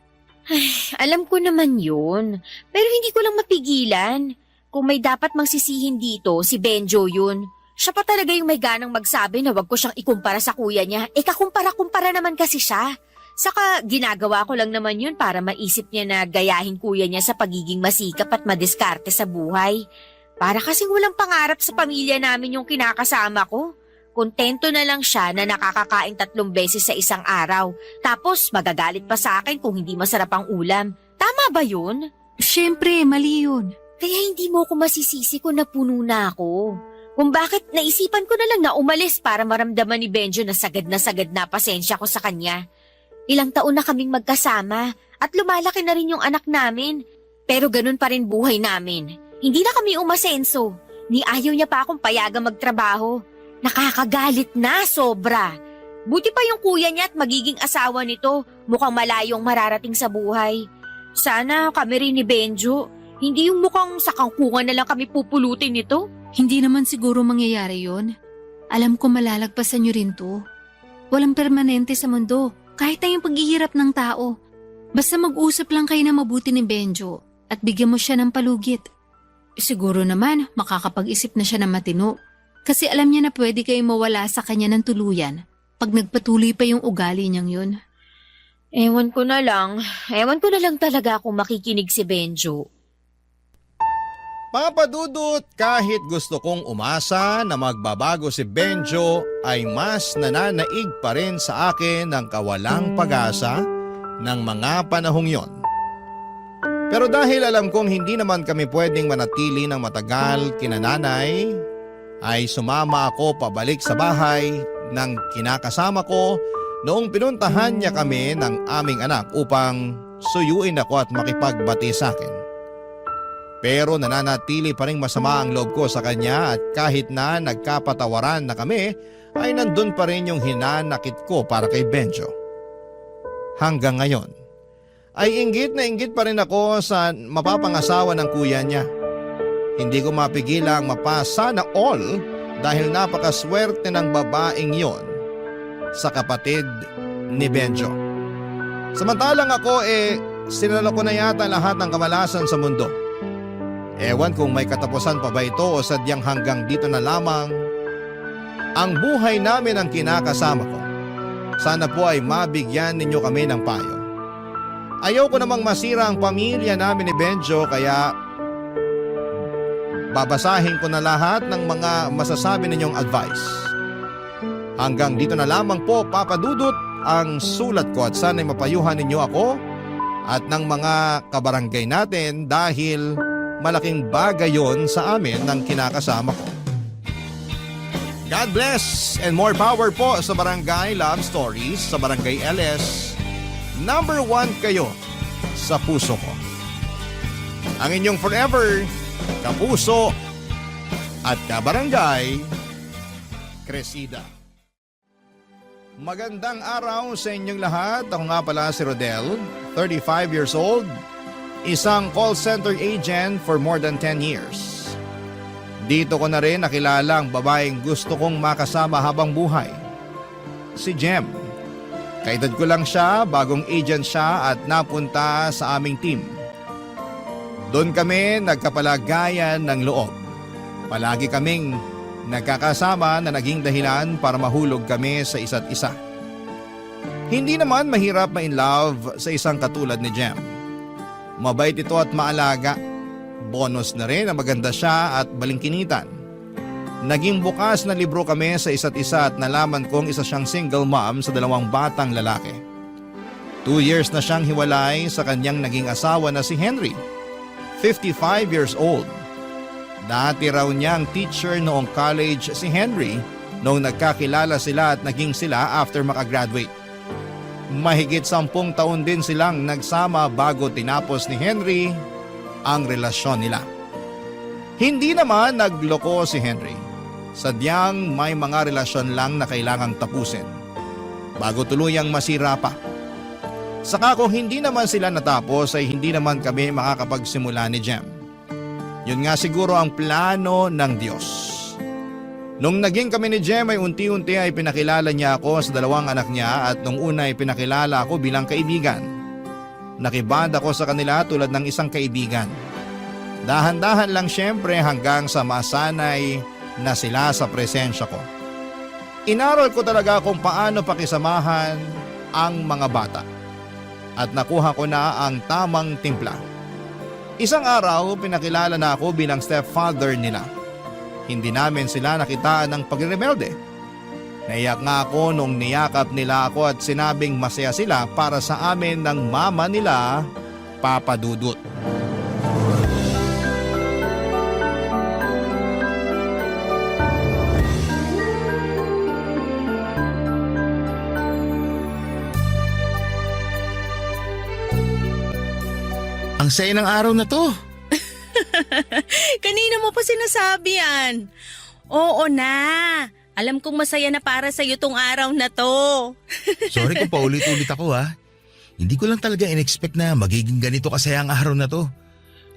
Alam ko naman yun, pero hindi ko lang mapigilan. Kung may dapat magsisihin dito, si Benjo yun. Siya pa talaga yung may ganang magsabi na wag ko siyang ikumpara sa kuya niya. Kakumpara-kumpara naman kasi siya. Saka ginagawa ko lang naman yun para maisip niya na gayahin kuya niya sa pagiging masikap at madiskarte sa buhay. Para kasing walang pangarap sa pamilya namin yung kinakasama ko. Kontento na lang siya na nakakakain 3 beses sa isang araw. Tapos magagalit pa sa akin kung hindi masarap ang ulam. Tama ba yun? Siyempre, mali yun. Kaya hindi mo ko masisisi kung napuno na ako. Kung bakit naisipan ko na lang na umalis para maramdaman ni Benjo na sagad na pasensya ko sa kanya. Ilang taon na kaming magkasama at lumalaki na rin yung anak namin. Pero ganun pa rin buhay namin. Hindi na kami umasenso. Ni ayaw niya pa akong payagang magtrabaho. Nakakagalit na sobra. Buti pa yung kuya niya at magiging asawa nito. Mukhang malayong mararating sa buhay. Sana kami rin ni Benjo. Hindi yung mukhang sa kangkungan na lang kami pupulutin nito. Hindi naman siguro mangyayari yon. Alam ko malalagpasan nyo rin to. Walang permanente sa mundo. Kahit na yung paghihirap ng tao. Basta mag-usap lang kayo na mabuti ni Benjo at bigyan mo siya ng palugit. Siguro naman makakapag-isip na siya ng matino. Kasi alam niya na pwede kayo mawala sa kanya ng tuluyan pag nagpatuloy pa yung ugali niyang yun. Ewan ko na lang talaga kung makikinig si Benjo. Papa Dudut, kahit gusto kong umasa na magbabago si Benjo ay mas nananaig pa rin sa akin ng kawalang pag-asa ng mga panahong yon. Pero dahil alam kong hindi naman kami pwedeng manatili ng matagal kina nanay, ay sumama ako pabalik sa bahay ng kinakasama ko noong pinuntahan niya kami ng aming anak upang suyuin ako at makipagbati sa akin. Pero nananatili pa rin masama ang loob ko sa kanya at kahit na nagkapatawaran na kami ay nandun pa rin yung hinanakit ko para kay Benjo. Hanggang ngayon ay inggit na inggit pa rin ako sa mapapangasawa ng kuya niya. Hindi ko mapigilang mapasa na all dahil napakaswerte ng babaeng yon sa kapatid ni Benjo. Samantalang ako sinalo ko na yata lahat ng kamalasan sa mundo. Ewan kung may katapusan pa ba ito o sadyang hanggang dito na lamang ang buhay namin ang kinakasama ko. Sana po ay mabigyan ninyo kami ng payo. Ayaw ko namang masira ang pamilya namin ni Benjo kaya babasahin ko na lahat ng mga masasabi ninyong advice. Hanggang dito na lamang po, Papa Dudut, ang sulat ko at sana'y mapayuhan ninyo ako at ng mga kabarangay natin dahil malaking bagay yon sa amin ng kinakasama ko. God bless and more power po sa Barangay Love Stories, sa Barangay LS. Number 1 kayo sa puso ko. Ang inyong forever kapuso at kabarangay, Cresida. Magandang araw sa inyong lahat. Ako nga pala si Rodel, 35 years old, isang call center agent for more than 10 years. Dito ko na rin nakilala ang babaeng gusto kong makasama habang buhay, si Jem. Kaedad ko lang siya, bagong agent siya at napunta sa aming team. Doon kami nagkapalagayan ng loob. Palagi kaming nagkakasama na naging dahilan para mahulog kami sa isa't isa. Hindi naman mahirap ma-in love sa isang katulad ni Jem. Mabait ito at maalaga. Bonus na rin na maganda siya at balingkinitan. Naging bukas na libro kami sa isa't isa at nalaman kong isa siyang single mom sa 2 batang lalaki. 2 years na siyang hiwalay sa kanyang naging asawa na si Henry, 55 years old. Dati raw niyang teacher noong college si Henry noong nagkakilala sila at naging sila after makagraduate. Mahigit 10 taon din silang nagsama bago tinapos ni Henry ang relasyon nila. Hindi naman nagloko si Henry. Sadyang may mga relasyon lang na kailangang tapusin bago tuluyang masira pa. Saka kung hindi naman sila natapos ay hindi naman kami makakapagsimula ni Jem. Yun nga siguro ang plano ng Diyos. Nung naging kami ni Jem ay unti-unti ay pinakilala niya ako sa 2 anak niya at nung una ay pinakilala ako bilang kaibigan. Nakiband ako sa kanila tulad ng isang kaibigan. Dahan-dahan lang syempre hanggang sa masanay na sila sa presensya ko. Inaral ko talaga kung paano pakisamahan ang mga bata. At nakuha ko na ang tamang timpla. Isang araw, pinakilala na ako bilang stepfather nila. Hindi namin sila nakitaan ng pagrebelde. Naiyak nga ako nung niyakap nila ako at sinabing masaya sila para sa amin ng mama nila, Papa Dudut. Ang saya ng araw na to. Kanina mo pa sinasabi yan. Oo na. Alam kong masaya na para sa'yo tong araw na to. Sorry kung paulit-ulit ako ha. Hindi ko lang talaga in-expect na magiging ganito kasaya ang araw na to.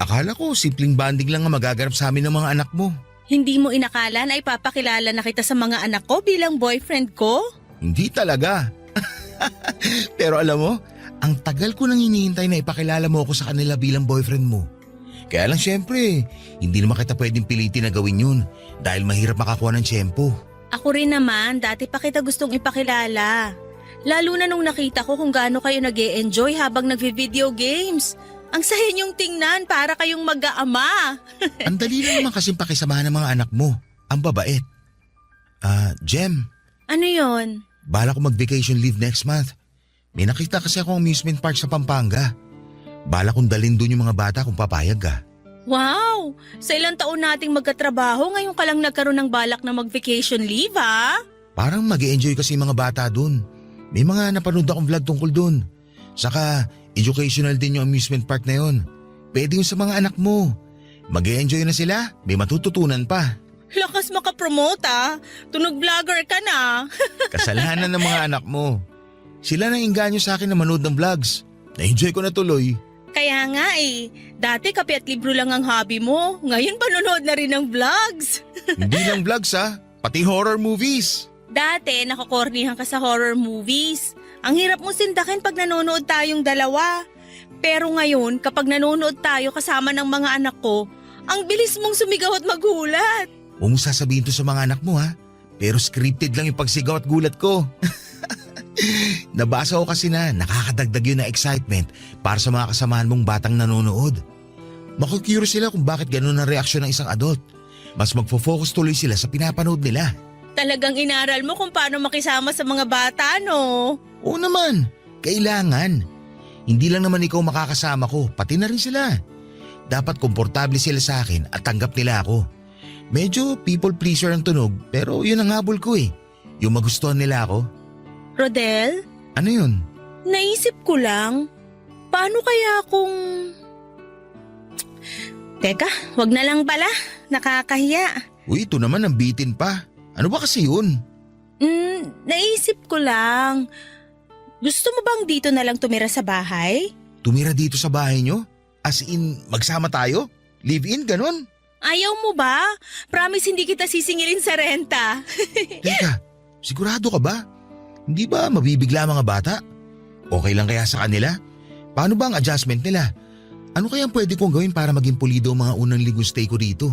Akala ko simpleng banding lang ang magaganap sa amin ng mga anak mo. Hindi mo inakala na ipapakilala na kita sa mga anak ko bilang boyfriend ko? Hindi talaga. Pero alam mo, ang tagal ko nang hinihintay na ipakilala mo ako sa kanila bilang boyfriend mo. Kaya lang syempre, hindi naman kita pwedeng pilitin na gawin yun dahil mahirap makakuha ng tiyempo. Ako rin naman, dati pa kita gustong ipakilala. Lalo na nung nakita ko kung gaano kayo nag-e-enjoy habang nagvi-video games. Ang saya niyong tingnan para kayong mag-aama. Ang dali lang naman kasing pakisamahan ng mga anak mo. Ang babait. Jem, Ano yon? bala ko mag-vacation leave next month. May nakita kasi akong amusement park sa Pampanga. Bala kong dalhin doon yung mga bata kung papayag ka. Wow! Sa ilang taon nating magkatrabaho, ngayon ka lang nagkaroon ng balak na mag-vacation leave, ha? Parang mag-e-enjoy kasi yung mga bata doon. May mga napanood akong vlog tungkol doon. Saka Educational din yung amusement park na yon. Pwede yun sa mga anak mo. Mag-e-enjoy na sila, may matututunan pa. Lakas makapromote ah. Tunog vlogger ka na. Kasalanan ng mga anak mo. Sila nang inganyo sa akin na manood ng vlogs. Na-enjoy ko na tuloy. Kaya nga eh. Dati kape at libro lang ang hobby mo. Ngayon panonood na rin ng vlogs. Hindi lang vlogs ha, pati horror movies. Dati nakakornihan ka sa horror movies. Ang hirap mo sindakin pag nanonood tayong dalawa. Pero ngayon kapag nanonood tayo kasama ng mga anak ko, ang bilis mong sumigaw at magulat. Huwag mo sasabihin to sa mga anak mo ha. Pero scripted lang yung pagsigaw at gulat ko. Nabasa ko kasi na nakakadagdag yun na excitement para sa mga kasamahan mong batang nanonood. Makukurious sila kung bakit ganun ang reaksyon ng isang adult. Mas magfo-focus tuloy sila sa pinapanood nila. Talagang inaral mo kung paano makisama sa mga bata, no? Oo naman, kailangan. Hindi lang naman ikaw makakasama ko, pati na rin sila. Dapat komportable sila sa akin at tanggap nila ako. Medyo people pleaser ang tunog pero yun ang habol ko eh. Yung magustuhan nila ako. Rodel, Ano yun? naisip ko lang, paano kaya kung... Teka, wag na lang pala. Nakakahiya. Uy, ito naman ang bitin pa. Ano ba kasi yun? Naisip ko lang. Gusto mo bang dito na lang tumira sa bahay? Tumira dito sa bahay nyo? As in, magsama tayo? Live-in, ganon? Ayaw mo ba? Promise hindi kita sisingilin sa renta. Teka, sigurado ka ba? Hindi ba mabibigla mga bata? Okay lang kaya sa kanila? Paano ba ang adjustment nila? Ano kaya ang pwede kong gawin para maging pulido ang mga unang linggong stay ko dito?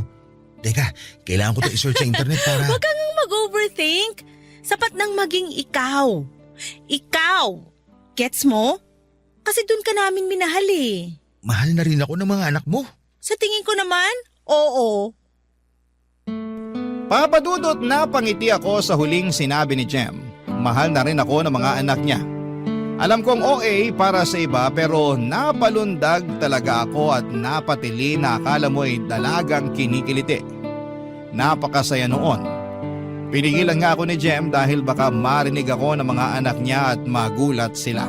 Teka, kailangan ko to i-search sa internet para... Huwag kang mag-overthink. Sapat nang maging ikaw. Ikaw. Gets mo? Kasi dun ka namin minahal eh. Mahal na rin ako ng mga anak mo. Sa tingin ko naman, oo. Papadudot na pangiti ako sa huling sinabi ni Jem. Mahal na rin ako ng mga anak niya. Alam kong OA para sa iba pero napalundag talaga ako at napatili na akala mo'y dalagang kinikiliti. Napakasaya noon. Pinigilan nga ako ni Jem dahil baka marinig ako ng mga anak niya at magulat sila.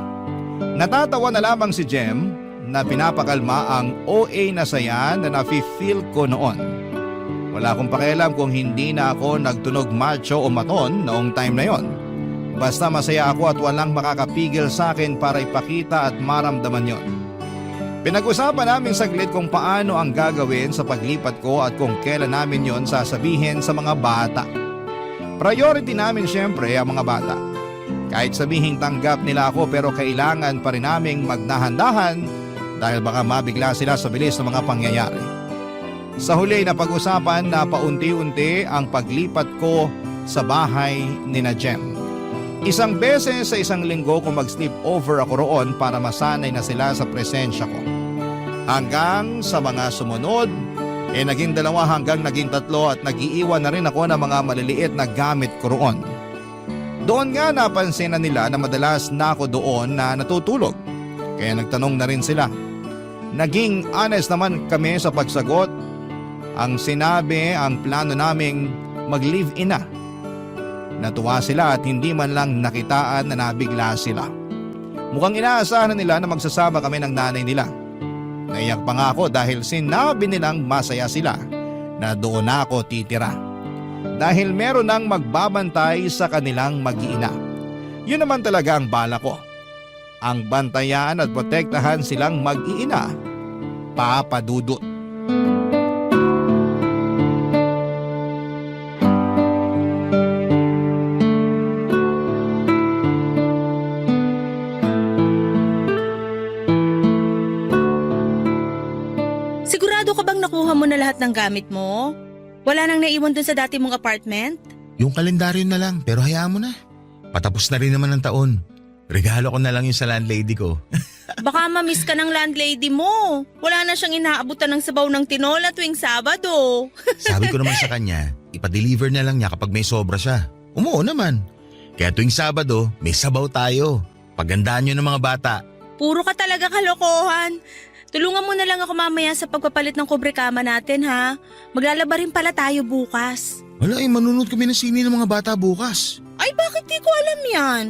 Natatawa na lamang si Jem na pinapakalma ang OA na saya na nafe-feel ko noon. Wala akong pakialam kung hindi na ako nagtunog macho o maton noong time na yon. Basta masaya ako at walang makakapigil sa akin para ipakita at maramdaman yon. Pinag-usapan namin saglit kung paano ang gagawin sa paglipat ko at kung kailan namin yon sasabihin sa mga bata. Priority namin syempre ang mga bata. Kahit sabihing tanggap nila ako pero kailangan pa rin naming magdahan-dahan dahil baka mabigla sila sa bilis ng mga pangyayari. Sa huli na pag-usapan na paunti-unti ang paglipat ko sa bahay ni na Jem. Isang beses sa isang linggo kung mag-sleep over ako roon para masanay na sila sa presensya ko. Hanggang sa mga sumunod, naging 2 hanggang naging 3 at nag-iiwan na rin ako ng mga maliliit na gamit ko roon. Doon nga napansin na nila na madalas na ako doon na natutulog. Kaya nagtanong na rin sila. Naging honest naman kami sa pagsagot. Ang sinabi ang plano naming mag-live-in na. Natuwa sila at hindi man lang nakitaan na nabigla sila. Mukhang inaasahan na nila na magsasama kami ng nanay nila. Naiyak pa nga ako dahil sinabi nilang masaya sila na doon na ako titira. Dahil meron nang magbabantay sa kanilang mag-iina. Yun naman talaga ang bala ko. Ang bantayan at protektahan silang mag-iina. Papadudot. Sigurado ka bang nakuha mo na lahat ng gamit mo? Wala nang naiwan dun sa dati mong apartment? Yung kalendaryo na lang pero hayaan mo na. Patapos na rin naman ang taon. Regalo ko na lang yung sa landlady ko. Baka ma-miss ka ng landlady mo. Wala na siyang inaabutan ng sabaw ng tinola tuwing Sabado. Sabi ko naman sa kanya, ipa-deliver na lang niya kapag may sobra siya. Umuo naman. Kaya tuwing Sabado, may sabaw tayo. Pagandaan nyo ng mga bata. Puro ka talaga kalokohan. Tulungan mo na lang ako mamaya sa pagpapalit ng kubrekama natin ha. Maglalaba rin pala tayo bukas. Wala manunod kami ng sini ng mga bata bukas. Ay bakit di ko alam yan?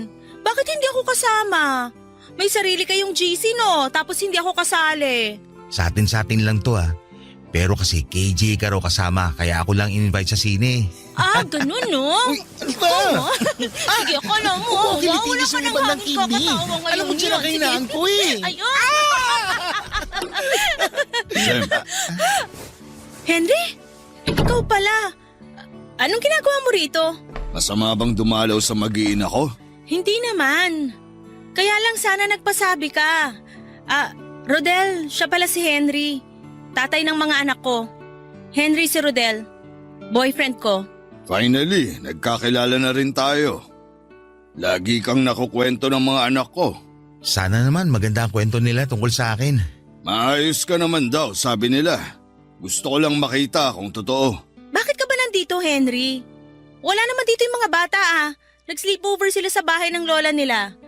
Bakit hindi ako kasama? May sarili kayong GC no, tapos hindi ako kasali. Sa atin lang to Pero kasi KJ ka raw kasama kaya ako lang in-invite sa sine. Ah, ganun no? Uy, ano ba? Sige, akala mo. Oo, kinikinis mo yung bandang kidney. Alam mo, kinakainaan ko Ayun! Jem, Henry? Ikaw pala. Anong ginagawa mo rito? masama bang dumalaw sa mag-iina ko? Hindi naman. Kaya lang sana nagpasabi ka. Rodel, siya pala si Henry. Tatay ng mga anak ko. Henry si Rodel. Boyfriend ko. Finally, nagkakilala na rin tayo. Lagi kang nakukwento ng mga anak ko. Sana naman maganda ang kwento nila tungkol sa akin. Maayos ka naman daw, sabi nila. Gusto ko lang makita kung totoo. Bakit ka ba nandito, Henry? Wala naman dito yung mga bata Nag-sleepover sila sa bahay ng lola nila.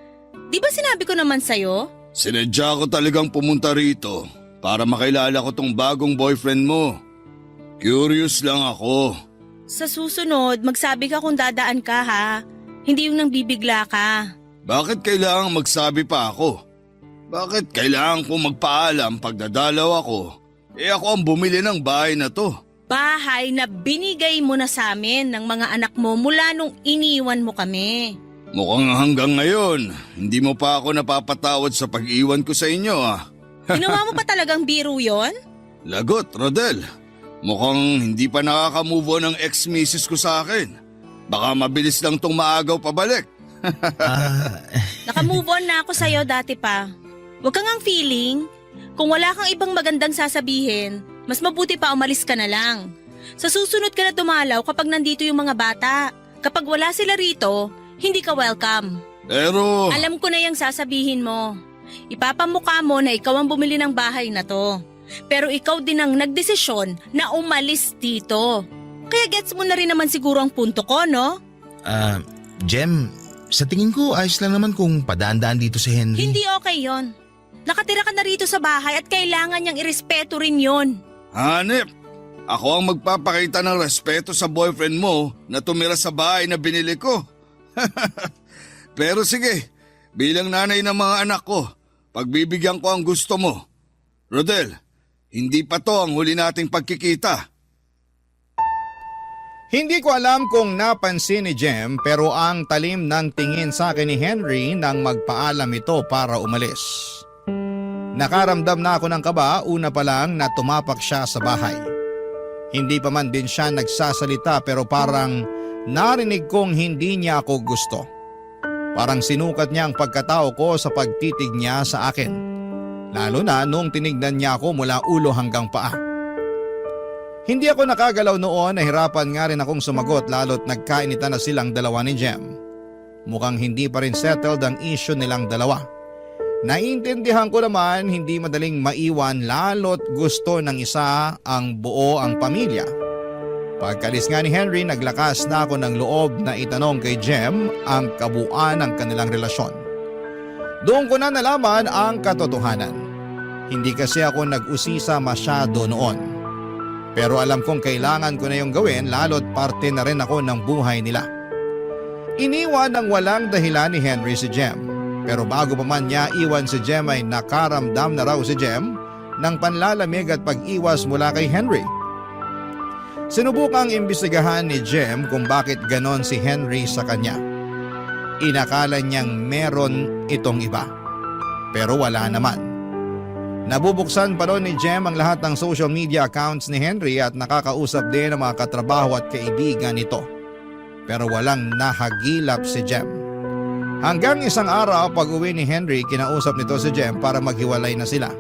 Di ba sinabi ko naman sa'yo? Sinadya ko talagang pumunta rito para makilala ko tong bagong boyfriend mo. Curious lang ako. Sa susunod, magsabi ka kung dadaan ka Hindi yung nang bibigla ka. Bakit kailangang magsabi pa ako? Bakit kailangan ko magpaalam pag dadalaw ako? Ako ang bumili ng bahay na to. Bahay na binigay mo na sa amin ng mga anak mo mula nung iniwan mo kami. Mukhang hanggang ngayon, hindi mo pa ako napapatawad sa pag-iwan ko sa inyo Ginawa mo pa talagang biro yon? Lagot, Rodel. Mukhang hindi pa nakaka-move on ang ex-missus ko sa akin. Baka mabilis lang tong maagaw pabalik. Naka-move on na ako sa'yo dati pa. Huwag kang ang feeling. Kung wala kang ibang magandang sasabihin, mas mabuti pa umalis ka na lang. Sa susunod ka na dumalaw kapag nandito yung mga bata. Kapag wala sila rito, hindi ka welcome. Pero... Alam ko na yung sasabihin mo. Ipapamukha mo na ikaw ang bumili ng bahay na to. Pero ikaw din ang nagdesisyon na umalis dito. Kaya gets mo na rin naman siguro ang punto ko, no? Jem, sa tingin ko ayos lang naman kung padaan-daan dito si Henry. Hindi okay yon. Nakatira ka na rito sa bahay at kailangan niyang irespeto rin yon. Hanep, ako ang magpapakita ng respeto sa boyfriend mo na tumira sa bahay na binili ko. Pero sige, bilang nanay ng mga anak ko, pagbibigyan ko ang gusto mo. Rodel, hindi pa to ang huli nating pagkikita. Hindi ko alam kung napansin ni Jem pero ang talim ng tingin sa akin ni Henry nang magpaalam ito para umalis. Nakaramdam na ako ng kaba una pa lang na tumapak siya sa bahay. Hindi pa man din siya nagsasalita pero parang narinig kong hindi niya ako gusto. Parang sinukat niya ang pagkatao ko sa pagtitig niya sa akin. Lalo na nung tinignan niya ako mula ulo hanggang paa. Hindi ako nakagalaw noon, nahirapan nga rin akong sumagot lalo't nagkainitan na silang dalawa ni Jem. Mukhang hindi pa rin settled ang issue nilang dalawa. Naiintindihan ko naman hindi madaling maiwan lalo't gusto ng isa ang buo ang pamilya. Pagkalis nga ni Henry, naglakas na ako ng loob na itanong kay Jem ang kabuuan ng kanilang relasyon. Doon ko na nalaman ang katotohanan. Hindi kasi ako nag-usisa masyado noon. Pero alam kong kailangan ko na yung gawin lalo't parte na rin ako ng buhay nila. Iniwan ng walang dahilan ni Henry si Jem. Pero bago pa man niya iwan si Jem ay nakaramdam na raw si Jem ng panlalamig at pag-iwas mula kay Henry. Sinubukang imbestigahan ni Jem kung bakit ganon si Henry sa kanya. Inakala niyang meron itong iba. Pero wala naman. Nabubuksan pa ron ni Jem ang lahat ng social media accounts ni Henry at nakakausap din ang mga katrabaho at kaibigan nito. Pero walang nahagilap si Jem. Hanggang isang araw pag uwi ni Henry, kinausap nito si Jem para maghiwalay na sila.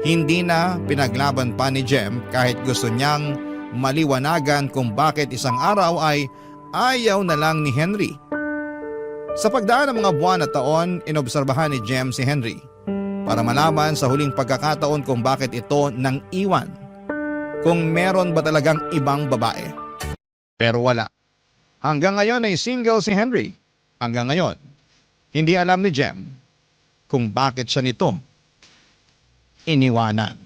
Hindi na pinaglaban pa ni Jem kahit gusto niyang maliwanagan kung bakit isang araw ay ayaw na lang ni Henry. Sa pagdaan ng mga buwan at taon, inobserbahan ni Jem si Henry para malaman sa huling pagkakataon kung bakit ito nang iwan. Kung meron ba talagang ibang babae. Pero wala. Hanggang ngayon ay single si Henry. Hanggang ngayon, hindi alam ni Jem kung bakit siya nito iniwanan.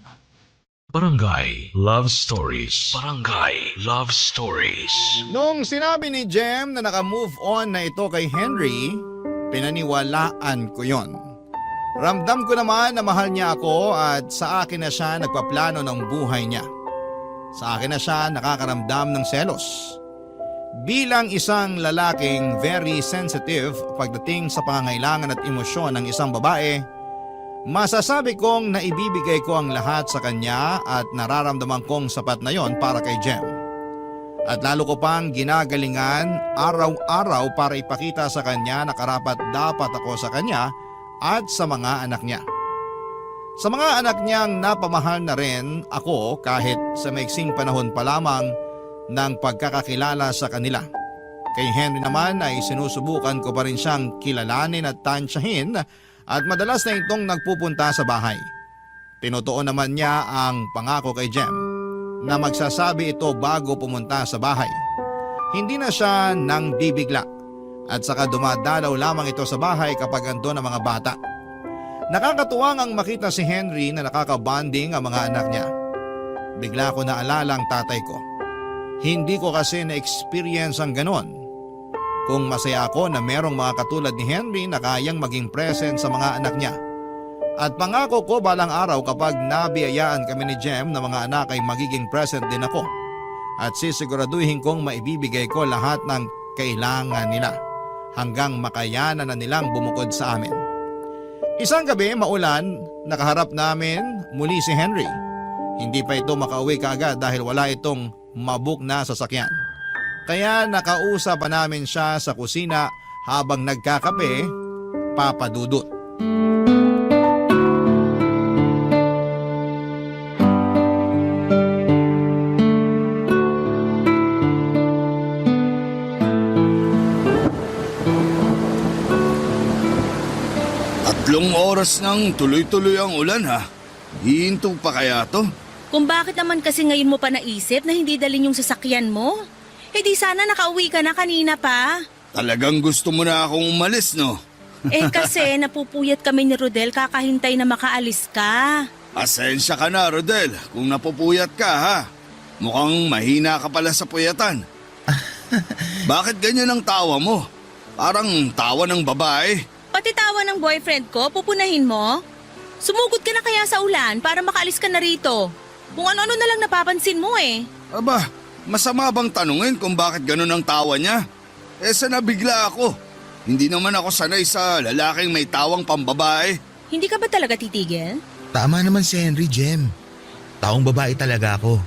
Barangay Love Stories. Barangay Love Stories. Nung sinabi ni Jem na naka-move on na ito kay Henry, pinaniwalaan ko yon. Ramdam ko naman na mahal niya ako at sa akin na siya nagpaplano ng buhay niya. Sa akin na siya nakakaramdam ng selos. Bilang isang lalaking very sensitive pagdating sa pangangailangan at emosyon ng isang babae, masasabi kong naibibigay ko ang lahat sa kanya at nararamdaman kong sapat na yon para kay Jem. At lalo ko pang ginagalingan araw-araw para ipakita sa kanya na karapat dapat ako sa kanya at sa mga anak niya. Sa mga anak niyang napamahal na rin ako kahit sa maiksing panahon pa lamang ng pagkakakilala sa kanila. Kay Henry naman ay sinusubukan ko pa rin siyang kilalanin at tansyahin at madalas na itong nagpupunta sa bahay. Tinutuon naman niya ang pangako kay Jem na magsasabi ito bago pumunta sa bahay. Hindi na siya nang bibigla at saka dumadalaw lamang ito sa bahay kapag ando ng mga bata. Nakakatuwang ang makita si Henry na nakakabanding ang mga anak niya. Bigla ko naalala ang tatay ko. Hindi ko kasi na-experience ang ganon. Kung masaya ako na merong mga katulad ni Henry na kayang maging present sa mga anak niya. At pangako ko balang araw kapag nabiyayaan kami ni Jem na mga anak ay magiging present din ako. At sisiguraduhin kong maibibigay ko lahat ng kailangan nila hanggang makayanan na nilang bumukod sa amin. Isang gabi maulan, nakaharap namin muli si Henry. Hindi pa ito makauwi kaagad dahil wala itong mabook na sasakyan. Kaya nakausap pa namin siya sa kusina habang nagkakape, Papa Dudut. Tatlong oras nang tuloy-tuloy ang ulan ha. Hihinto pa kaya to? Kung bakit naman kasi ngayon mo pa naisip na hindi dalhin yung sasakyan mo? Eh di sana nakauwi ka na kanina pa. Talagang gusto mo na akong umalis no? Eh kasi napupuyat kami ni Rodel kakahintay na makaalis ka. Pasensya ka na Rodel kung napupuyat ka ha. Mukhang mahina ka pala sa puyatan. Bakit ganyan ang tawa mo? Parang tawa ng babae. Pati tawa ng boyfriend ko, pupunahin mo? Sumugod ka na kaya sa ulan para makaalis ka na rito. Kung ano-ano na lang napapansin mo eh. Aba, masama bang tanungin kung bakit ganun ang tawa niya? Eh sa nabigla ako. Hindi naman ako sanay sa lalaking may tawang pambabae. Hindi ka ba talaga titigil? Tama naman si Henry, Jem. Taong babae talaga ako.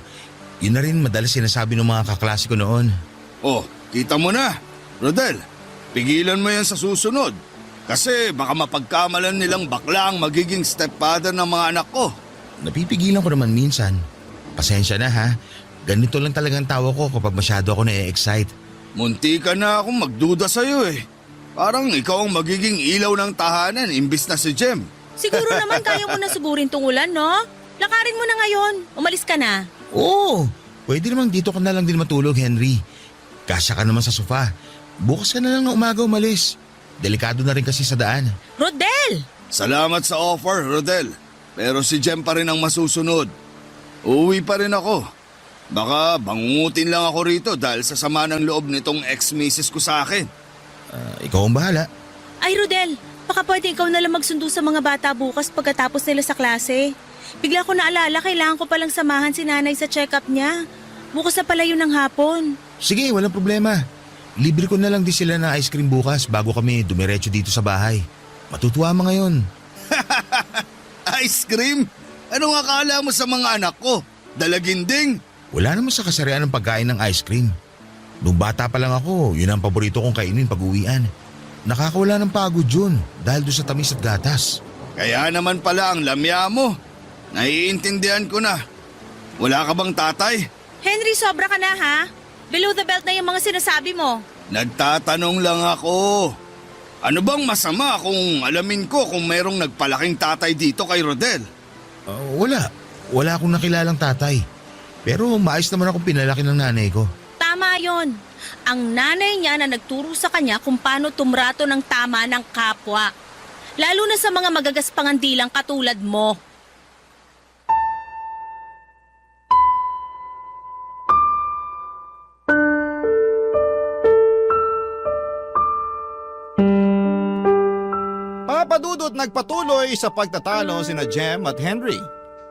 Yun na rin madalas sinasabi ng mga kaklase ko noon. Oh, kita mo na. Rodel, pigilan mo yan sa susunod. Kasi baka mapagkamalan nilang bakla ang magiging stepfather ng mga anak ko. Napipigilan ko naman minsan. Pasensya na ha. Ganito lang talagang tawa ko kapag masyado ako na-excite. Munti ka na akong magduda sa'yo eh. Parang ikaw ang magiging ilaw ng tahanan imbis na si Jem. Siguro naman kaya mo na suburin tong ulan, no? Lakarin mo na ngayon. Umalis ka na. Oo, pwede namang dito ka na lang din matulog, Henry. Kasya ka naman sa sofa. Bukas ka na lang na umaga umalis. Delikado na rin kasi sa daan. Rodel! Salamat sa offer, Rodel. Pero si Jem pa rin ang masusunod. Uuwi pa rin ako. Baka bangungutin lang ako rito dahil sa sama ng loob nitong ex-missus ko sa akin. Ikaw ang bahala. Ay, Rodel, baka pwede ikaw na lang magsundo sa mga bata bukas pagkatapos nila sa klase. Bigla ko naalala, kailangan ko palang samahan si nanay sa check-up niya. Bukas na pala yun ng hapon. Sige, walang problema. Libre ko na lang din sila ng ice cream bukas bago kami dumiretso dito sa bahay. Matutuwa mo ngayon. Ice cream? Anong akala mo sa mga anak ko? Dalaginding? Wala naman sa kasarian ng pagkain ng ice cream. Nung bata pa lang ako, yun ang paborito kong kainin pag-uwian. Nakakawala ng pagod yun dahil doon sa tamis at gatas. Kaya naman pala ang lamya mo. Naiintindihan ko na. Wala ka bang tatay? Henry, sobra ka na ha? Below the belt na yung mga sinasabi mo. Nagtatanong lang ako. Ano bang masama kung alamin ko kung mayroong nagpalaking tatay dito kay Rodel? Wala. Wala akong nakilalang tatay. Pero maayos naman akong pinalaki ng nanay ko. Tama yon. Ang nanay niya na nagturo sa kanya kung paano tumrato ng tama ng kapwa. Lalo na sa mga magagaspangan dilang katulad mo. Papadudot nagpatuloy sa pagtatalo sina Jem at Henry.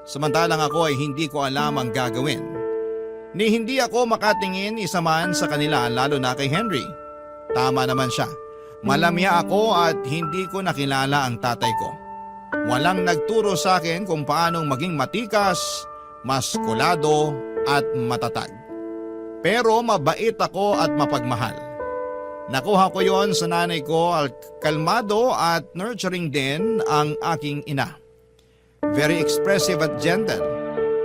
Samantalang ako ay hindi ko alam ang gagawin. Ni hindi ako makatingin isa man sa kanila lalo na kay Henry. Tama naman siya. Malamya ako at hindi ko nakilala ang tatay ko. Walang nagturo sa akin kung paanong maging matikas, maskulado at matatag. Pero mabait ako at mapagmahal. Nakuha ko yon sa nanay ko at kalmado at nurturing din ang aking ina. Very expressive at gentle.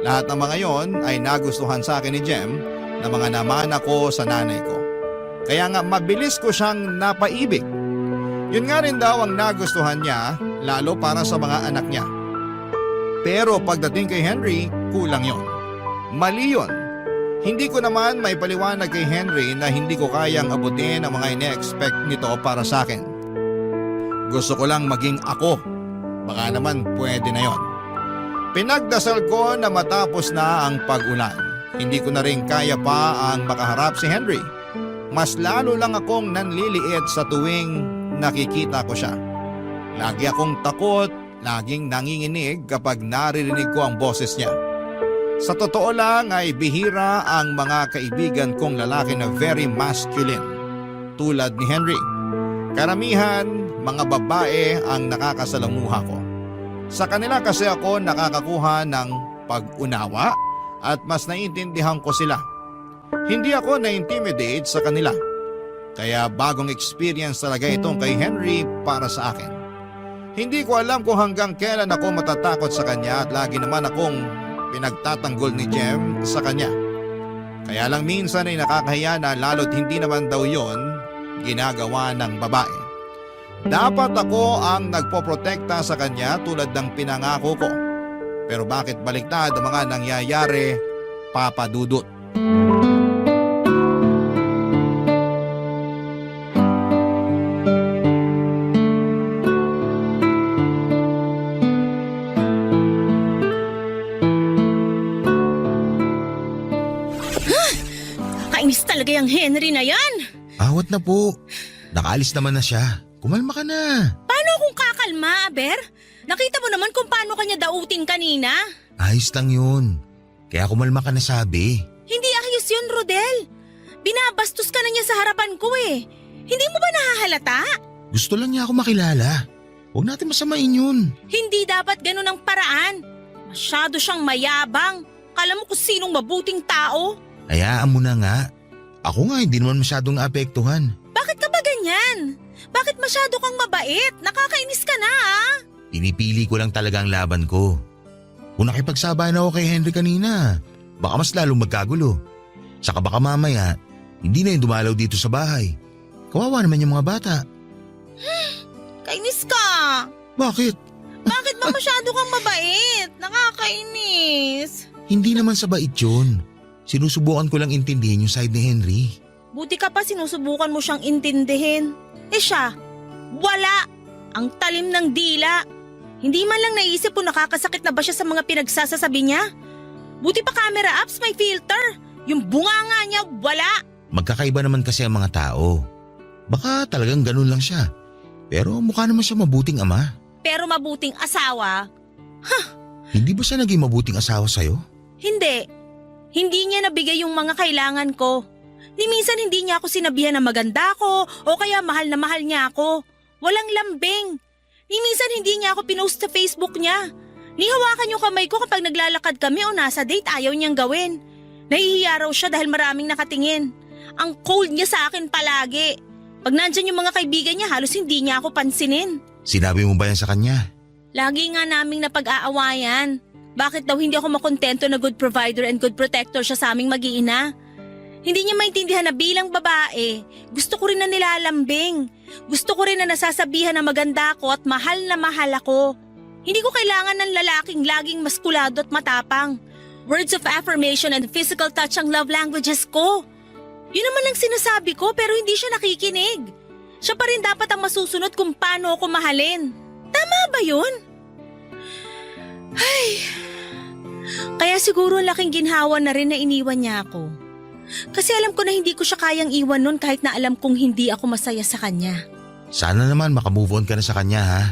Lahat ng mga yon ay nagustuhan sa akin ni Jem na mga namana ko sa nanay ko. Kaya nga mabilis ko siyang napaibig. Yun nga rin daw ang nagustuhan niya lalo para sa mga anak niya. Pero pagdating kay Henry, kulang yon. Mali yon. Hindi ko naman may paliwanag kay Henry na hindi ko kayang abutin ang mga ine-expect nito para sa akin. Gusto ko lang maging ako. Baka naman pwede na yon. Pinagdasal ko na matapos na ang pag-ulan. Hindi ko na rin kaya pa ang makaharap si Henry. Mas lalo lang akong nanliliit sa tuwing nakikita ko siya. Lagi akong takot, laging nanginginig kapag naririnig ko ang boses niya. Sa totoo lang ay bihira ang mga kaibigan kong lalaki na very masculine, tulad ni Henry. Karamihan, mga babae ang nakakasalamuha ko. Sa kanila kasi ako nakakakuha ng pag-unawa at mas naiintindihan ko sila. Hindi ako na-intimidate sa kanila. Kaya bagong experience talaga itong kay Henry para sa akin. Hindi ko alam kung hanggang kailan ako matatakot sa kanya at lagi naman akong pinagtatanggol ni Jem sa kanya. Kaya lang minsan ay nakakahiya na lalo't hindi naman daw yon ginagawa ng babae. Dapat ako ang nagpoprotekta sa kanya tulad ng pinangako ko. Pero bakit baliktad ang mga nangyayari, Papa Dudut? Kainis talaga yung Henry na yan. Awat na po. Nakaalis naman na siya. Kumalma ka na. Paano kung kakalma, Aber? Nakita mo naman kung paano kanya dautin kanina. Ayos lang yun. Kaya kumalma ka na sabi. Hindi ayos yun, Rodel. Binabastos ka na niya sa harapan ko eh. Hindi mo ba nahahalata? Gusto lang niya ako makilala. Huwag natin masamain yun. Hindi dapat ganun ang paraan. Masyado siyang mayabang. Kala mo kung sinong mabuting tao. Hayaan mo na nga. Ako nga hindi naman masyadong naapektuhan. Bakit ka ba ganyan? Bakit masyado kang mabait? Nakakainis ka na ah. Pinipili ko lang talaga ang laban ko. Kung nakipagsabayan ako kay Henry kanina, baka mas lalong magkagulo. Saka baka mamaya, hindi na yung dumalaw dito sa bahay. Kawawa naman yung mga bata. Kainis ka. Bakit? Bakit ba masyado kang mabait? Nakakainis. Hindi naman sa bait yun. Sinusubukan ko lang intindihin yung side ni Henry. Buti ka pa sinusubukan mo siyang intindihin. Eh siya, wala. Ang talim ng dila. Hindi man lang naisip kung nakakasakit na ba siya sa mga pinagsasasabi niya. Buti pa camera apps may filter. Yung bunganga niya, wala. Magkakaiba naman kasi ang mga tao. Baka talagang ganun lang siya. Pero mukha naman siya mabuting ama. Pero mabuting asawa, Hindi ba siya naging mabuting asawa sa'yo? hindi. Hindi niya nabigay yung mga kailangan ko. Ni minsan hindi niya ako sinabihan na maganda ko o kaya mahal na mahal niya ako. Walang lambing. Ni minsan hindi niya ako pinost sa Facebook niya. Ni hawakan yung kamay ko kapag naglalakad kami o nasa date ayaw niyang gawin. Nahihiya raw siya dahil maraming nakatingin. Ang cold niya sa akin palagi. Pag nandyan yung mga kaibigan niya halos hindi niya ako pansinin. Sinabi mo ba yan sa kanya? Lagi nga naming napag-aawayan. Bakit daw hindi ako makontento na good provider and good protector siya sa aming mag-iina? Hindi niya maintindihan na bilang babae, gusto ko rin na nilalambing. Gusto ko rin na nasasabihan na maganda ako at mahal na mahal ako. Hindi ko kailangan ng lalaking laging maskulado at matapang. Words of affirmation and physical touch ang love languages ko. Yun naman ang sinasabi ko pero hindi siya nakikinig. Siya pa rin dapat ang masusunod kung paano ako mahalin. Tama ba yun? Ay, kaya siguro laking ginhawa na rin na iniwan niya ako. Kasi alam ko na hindi ko siya kayang iwan nun kahit na alam kong hindi ako masaya sa kanya. Sana naman makamove on ka na sa kanya ha.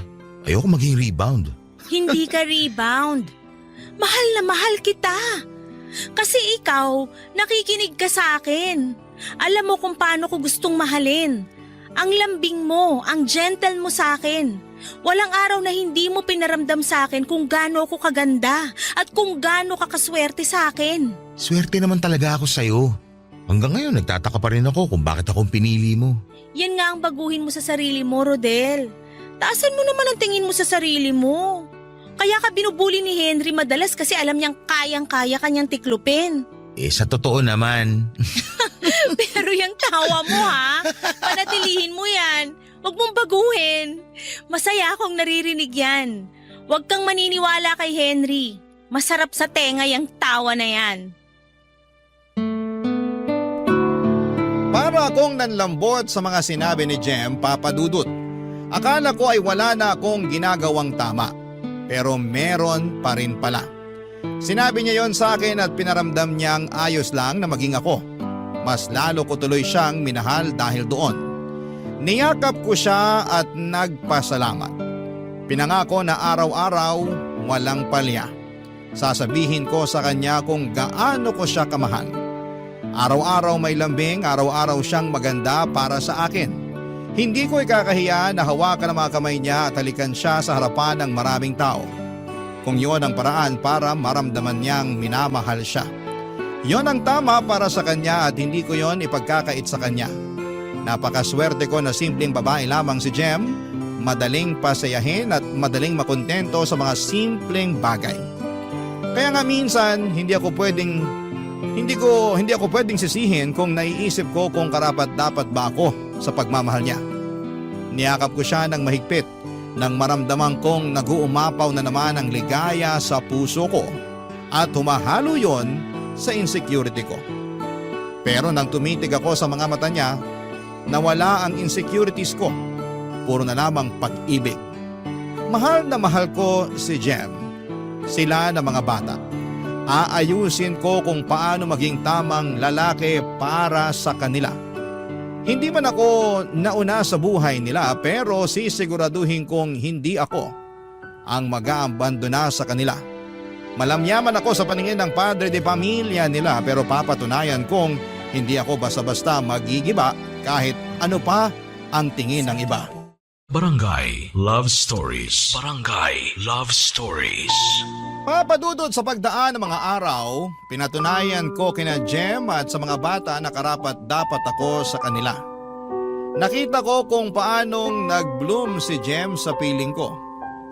Ayoko maging rebound. Hindi ka rebound. Mahal na mahal kita. Kasi ikaw, nakikinig ka sa akin. Alam mo kung paano ko gustong mahalin. Ang lambing mo, ang gentle mo sa akin. Walang araw na hindi mo pinaramdam sa akin kung gaano ako kaganda at kung gaano ka kaswerte sa akin. Swerte naman talaga ako sa'yo. Hanggang ngayon nagtataka pa rin ako kung bakit akong pinili mo. Yan nga ang baguhin mo sa sarili mo, Rodel. Taasan mo naman ang tingin mo sa sarili mo. Kaya ka binubuli ni Henry madalas kasi alam niyang kayang-kaya kanyang tiklupin. Sa totoo naman. Pero yung tawa mo ha, panatilihin mo yan. Huwag mong baguhin. Masaya akong naririnig yan. Huwag kang maniniwala kay Henry. Masarap sa tenga yung tawa na yan. Para akong nanlambot sa mga sinabi ni Jem, Papa Dudut. Akala ko ay wala na akong ginagawang tama. Pero meron pa rin pala. Sinabi niya yon sa akin at pinaramdam niyang ayos lang na maging ako. Mas lalo ko tuloy siyang minahal dahil doon. Niyakap ko siya at nagpasalamat. Pinangako na araw-araw walang palya. Sasabihin ko sa kanya kung gaano ko siya kamahal. Araw-araw may lambing, araw-araw siyang maganda para sa akin. Hindi ko ikakahiya na hawakan ang mga kamay niya at halikan siya sa harapan ng maraming tao. Kung yon ang paraan para maramdaman niyang minamahal siya. Yon ang tama para sa kanya at hindi ko yon ipagkakait sa kanya. Napakaswerte ko na simpleng babae lamang si Jem, madaling pasayahin at madaling makontento sa mga simpleng bagay. Kaya nga minsan hindi ako pwedeng sisihin kung naiisip ko kung karapat-dapat ba ako sa pagmamahal niya. Niyakap ko siya ng mahigpit nang maramdaman kong nag-uumapaw na naman ang ligaya sa puso ko at humahalo yon sa insecurity ko. Pero nang tumitig ako sa mga mata niya, nawala ang insecurities ko. Puro na lamang pag-ibig. Mahal na mahal ko si Jem. Sila na mga bata. Aayusin ko kung paano maging tamang lalaki para sa kanila. Hindi man ako nauna sa buhay nila pero sisiguraduhin kong hindi ako ang mag-aabandona sa kanila. Malamyaman ako sa paningin ng padre de pamilya nila pero papatunayan kong hindi ako basta-basta magigiba kahit ano pa ang tingin ng iba. Barangay Love Stories. Barangay Love Stories. Papadudod sa pagdaan ng mga araw, pinatunayan ko kina Jem at sa mga bata na karapat dapat ako sa kanila. Nakita ko kung paanong nag-bloom si Jem sa piling ko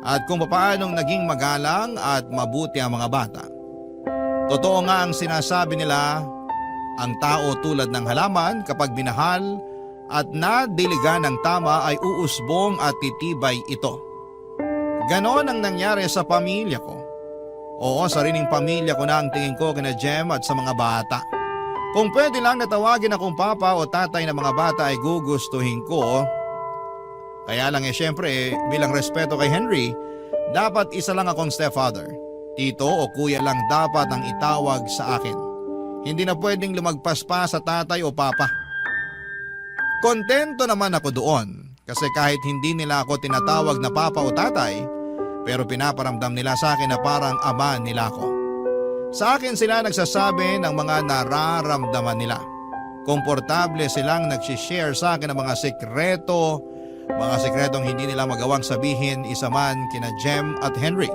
at kung paanong naging magalang at mabuti ang mga bata. Totoo nga ang sinasabi nila, ang tao tulad ng halaman kapag binahal at nadiligan ng tama ay uusbong at titibay ito. Ganon ang nangyari sa pamilya ko. Oo, sariling pamilya ko na ang tingin ko kina Jem at sa mga bata. Kung pwede lang natawagin akong papa o tatay ng mga bata ay gugustuhin ko. Kaya lang syempre bilang respeto kay Henry, dapat isa lang akong stepfather. Tito o kuya lang dapat ang itawag sa akin. Hindi na pwedeng lumagpas pa sa tatay o papa. Kontento naman ako doon kasi kahit hindi nila ako tinatawag na papa o tatay, pero pinaparamdam nila sa akin na parang ama nila ako. Sa akin sila nagsasabi ng mga nararamdaman nila. Komportable silang nagsishare sa akin ng mga sikretong hindi nila magawang sabihin isa man kina Jem at Henry.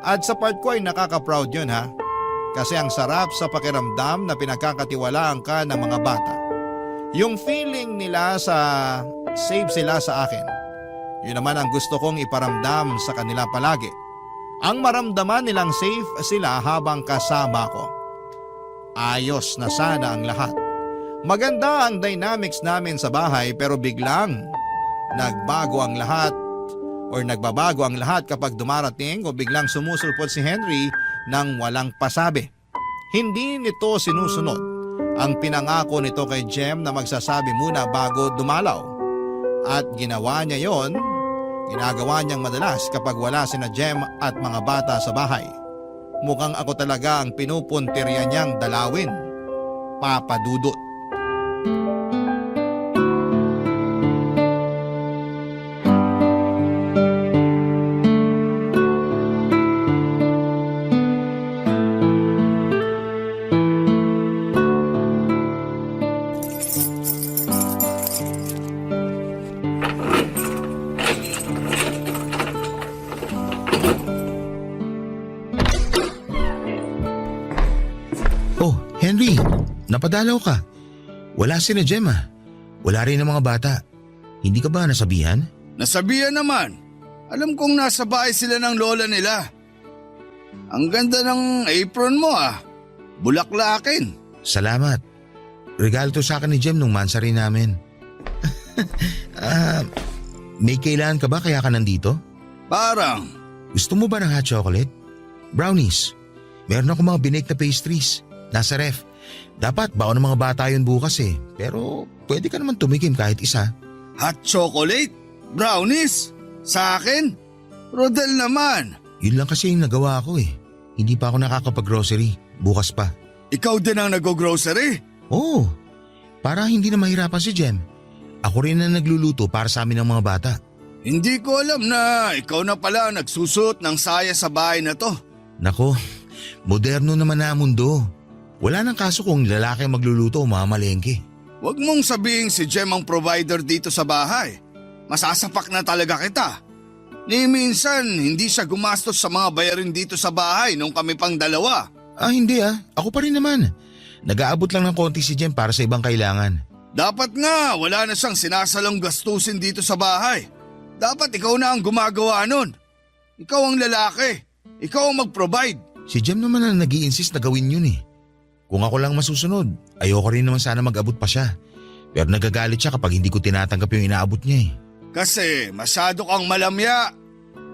At sa part ko ay nakaka-proud yun ha. Kasi ang sarap sa pakiramdam na pinagkakatiwalaan ka ng mga bata. Yung feeling nila sa safe sila sa akin. Yun naman ang gusto kong iparamdam sa kanila palagi. Ang maramdaman nilang safe sila habang kasama ko. Ayos na sana ang lahat. Maganda ang dynamics namin sa bahay pero biglang nagbago ang lahat or nagbabago ang lahat kapag dumarating o biglang sumusulpot si Henry nang walang pasabi. Hindi nito sinusunod ang pinangako nito kay Jem na magsasabi muna bago dumalaw. At ginawa niya yon. Ginagawa niyang madalas kapag wala sina Jem at mga bata sa bahay. Mukhang ako talaga ang pinupuntirya niyang dalawin. Papa Dudut. Napadalaw ka. Wala si na Jem ah. Wala rin ang mga bata. Hindi ka ba nasabihan? Nasabihan naman. Alam kong nasa bahay sila ng lola nila. Ang ganda ng apron mo ah. Bulaklakin. Salamat. Regalo to sa akin ni Jem nung mansari namin. May kailangan ka ba kaya ka nandito? Parang, Gusto mo ba ng hot chocolate? Brownies. Meron ako mga binake na pastries. Nasa ref. Dapat baon ng mga bata yun bukas eh. Pero pwede ka naman tumikim kahit isa. hot chocolate? Brownies? Sa akin? Rodel naman. Yun lang kasi yung nagawa ko eh. Hindi pa ako nakakapag-grocery. Bukas pa. Ikaw din ang nag-grocery? Oo. Para hindi na mahirapan si Jem. Ako rin na nagluluto para sa amin ng mga bata. Hindi ko alam na ikaw na pala nagsusot ng saya sa bahay na to. Nako, moderno naman na ang mundo. Wala nang kaso kung lalaki ang magluluto o mamalengke. Huwag mong sabihin si Jem ang provider dito sa bahay. Masasapak na talaga kita. Ni minsan hindi siya gumastos sa mga bayarin dito sa bahay nung kami pang dalawa. Hindi ah. Ako pa rin naman. Nag-aabot lang ng konti si Jem para sa ibang kailangan. Dapat nga wala na siyang sinasalang gastusin dito sa bahay. Dapat ikaw na ang gumagawa nun. Ikaw ang lalaki. Ikaw ang mag-provide. Si Jem naman ang nag-i-insist na gawin yun eh. Kung ako lang masusunod, ayoko rin naman sana mag-abot pa siya. Pero nagagalit siya kapag hindi ko tinatanggap yung inaabot niya eh. Kasi masyado kang malamya.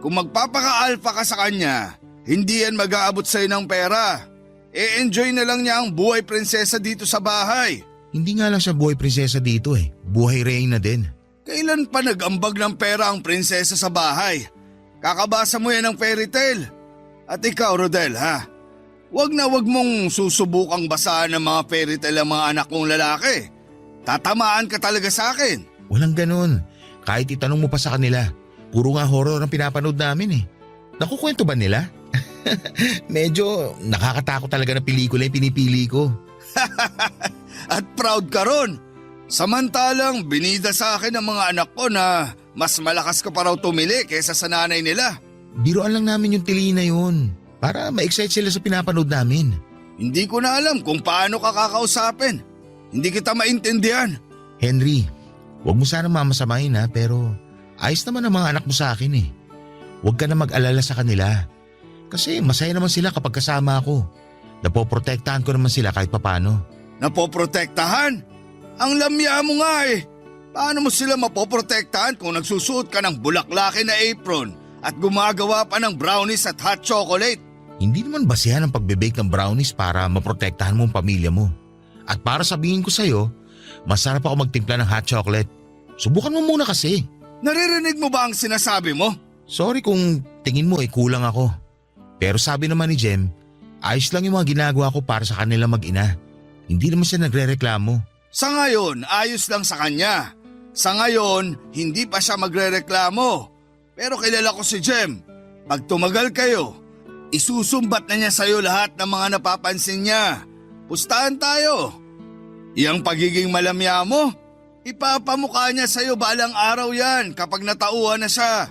Kung magpapaka-alpha ka sa kanya, hindi yan mag-aabot sa'yo ng pera. E-enjoy na lang niya ang buhay prinsesa dito sa bahay. Hindi nga lang siya buhay prinsesa dito eh. Buhay reyna din. Kailan pa nag-ambag ng pera ang prinsesa sa bahay? Kakabasa mo yan ng fairy tale. At ikaw, Rodel, ha? Wag mong susubukang basahan ng mga fairy tale ang mga anak kong lalaki. Tatamaan ka talaga sa akin. Walang ganun. Kahit itanong mo pa sa kanila, puro nga horror ang pinapanood namin eh. Nakukwento ba nila? Medyo nakakatakot talaga na pelikula yung pinipili ko. At proud ka ron. Samantalang binida sa akin ng mga anak ko na mas malakas ka pa raw tumili kaysa sa nanay nila. Biruan lang namin yung tili na yun. Para ma-excite sila sa pinapanood namin. Hindi ko na alam kung paano ka kakausapin. Hindi kita maintindihan. Henry, huwag mo sana mamasamahin ha, pero ayos naman ang mga anak mo sa akin eh. Huwag ka na mag-alala sa kanila. Kasi masaya naman sila kapag kasama ako. Napoprotektahan ko naman sila kahit papano. Napoprotektahan? Ang lamya mo nga eh. Paano mo sila mapoprotektahan kung nagsusuot ka ng bulaklaki na apron at gumagawa pa ng brownies at hot chocolate? Hindi naman basihan ang pagbe-bake ng brownies para maprotektahan mo ang pamilya mo. At para sabihin ko sa'yo, masarap ako magtimpla ng hot chocolate. Subukan mo muna kasi. Naririnig mo ba ang sinasabi mo? Sorry kung tingin mo kulang ako. Pero sabi naman ni Jem, ayos lang yung mga ginagawa ko para sa kanila mag-ina. Hindi naman siya nagre-reklamo. Sa ngayon, ayos lang sa kanya. Sa ngayon, hindi pa siya magre-reklamo. Pero kilala ko si Jem. Pag tumagal kayo, isusumbat na niya sa'yo lahat ng mga napapansin niya. Pustahan tayo. Iyang pagiging malamya mo, ipapamukha niya sa'yo balang araw yan kapag natauhan na siya.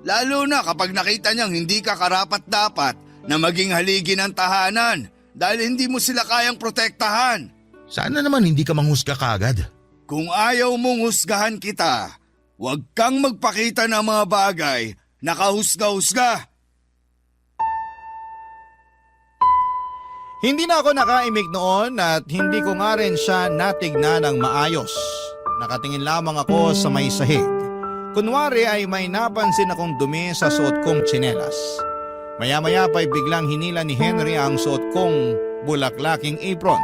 Lalo na kapag nakita niyang hindi ka karapat-dapat na maging haligi ng tahanan dahil hindi mo sila kayang protektahan. Sana naman hindi ka manghusga kaagad. Kung ayaw mong husgahan kita, huwag kang magpakita ng mga bagay na kahusga-husga. Hindi na ako nakaimik noon at hindi ko nga rin siya natignan ng maayos. Nakatingin lamang ako sa may sahig. Kunwari ay may napansin akong dumi sa suot kong tsinelas. Maya-maya pa'y biglang hinila ni Henry ang suot kong bulaklaking apron.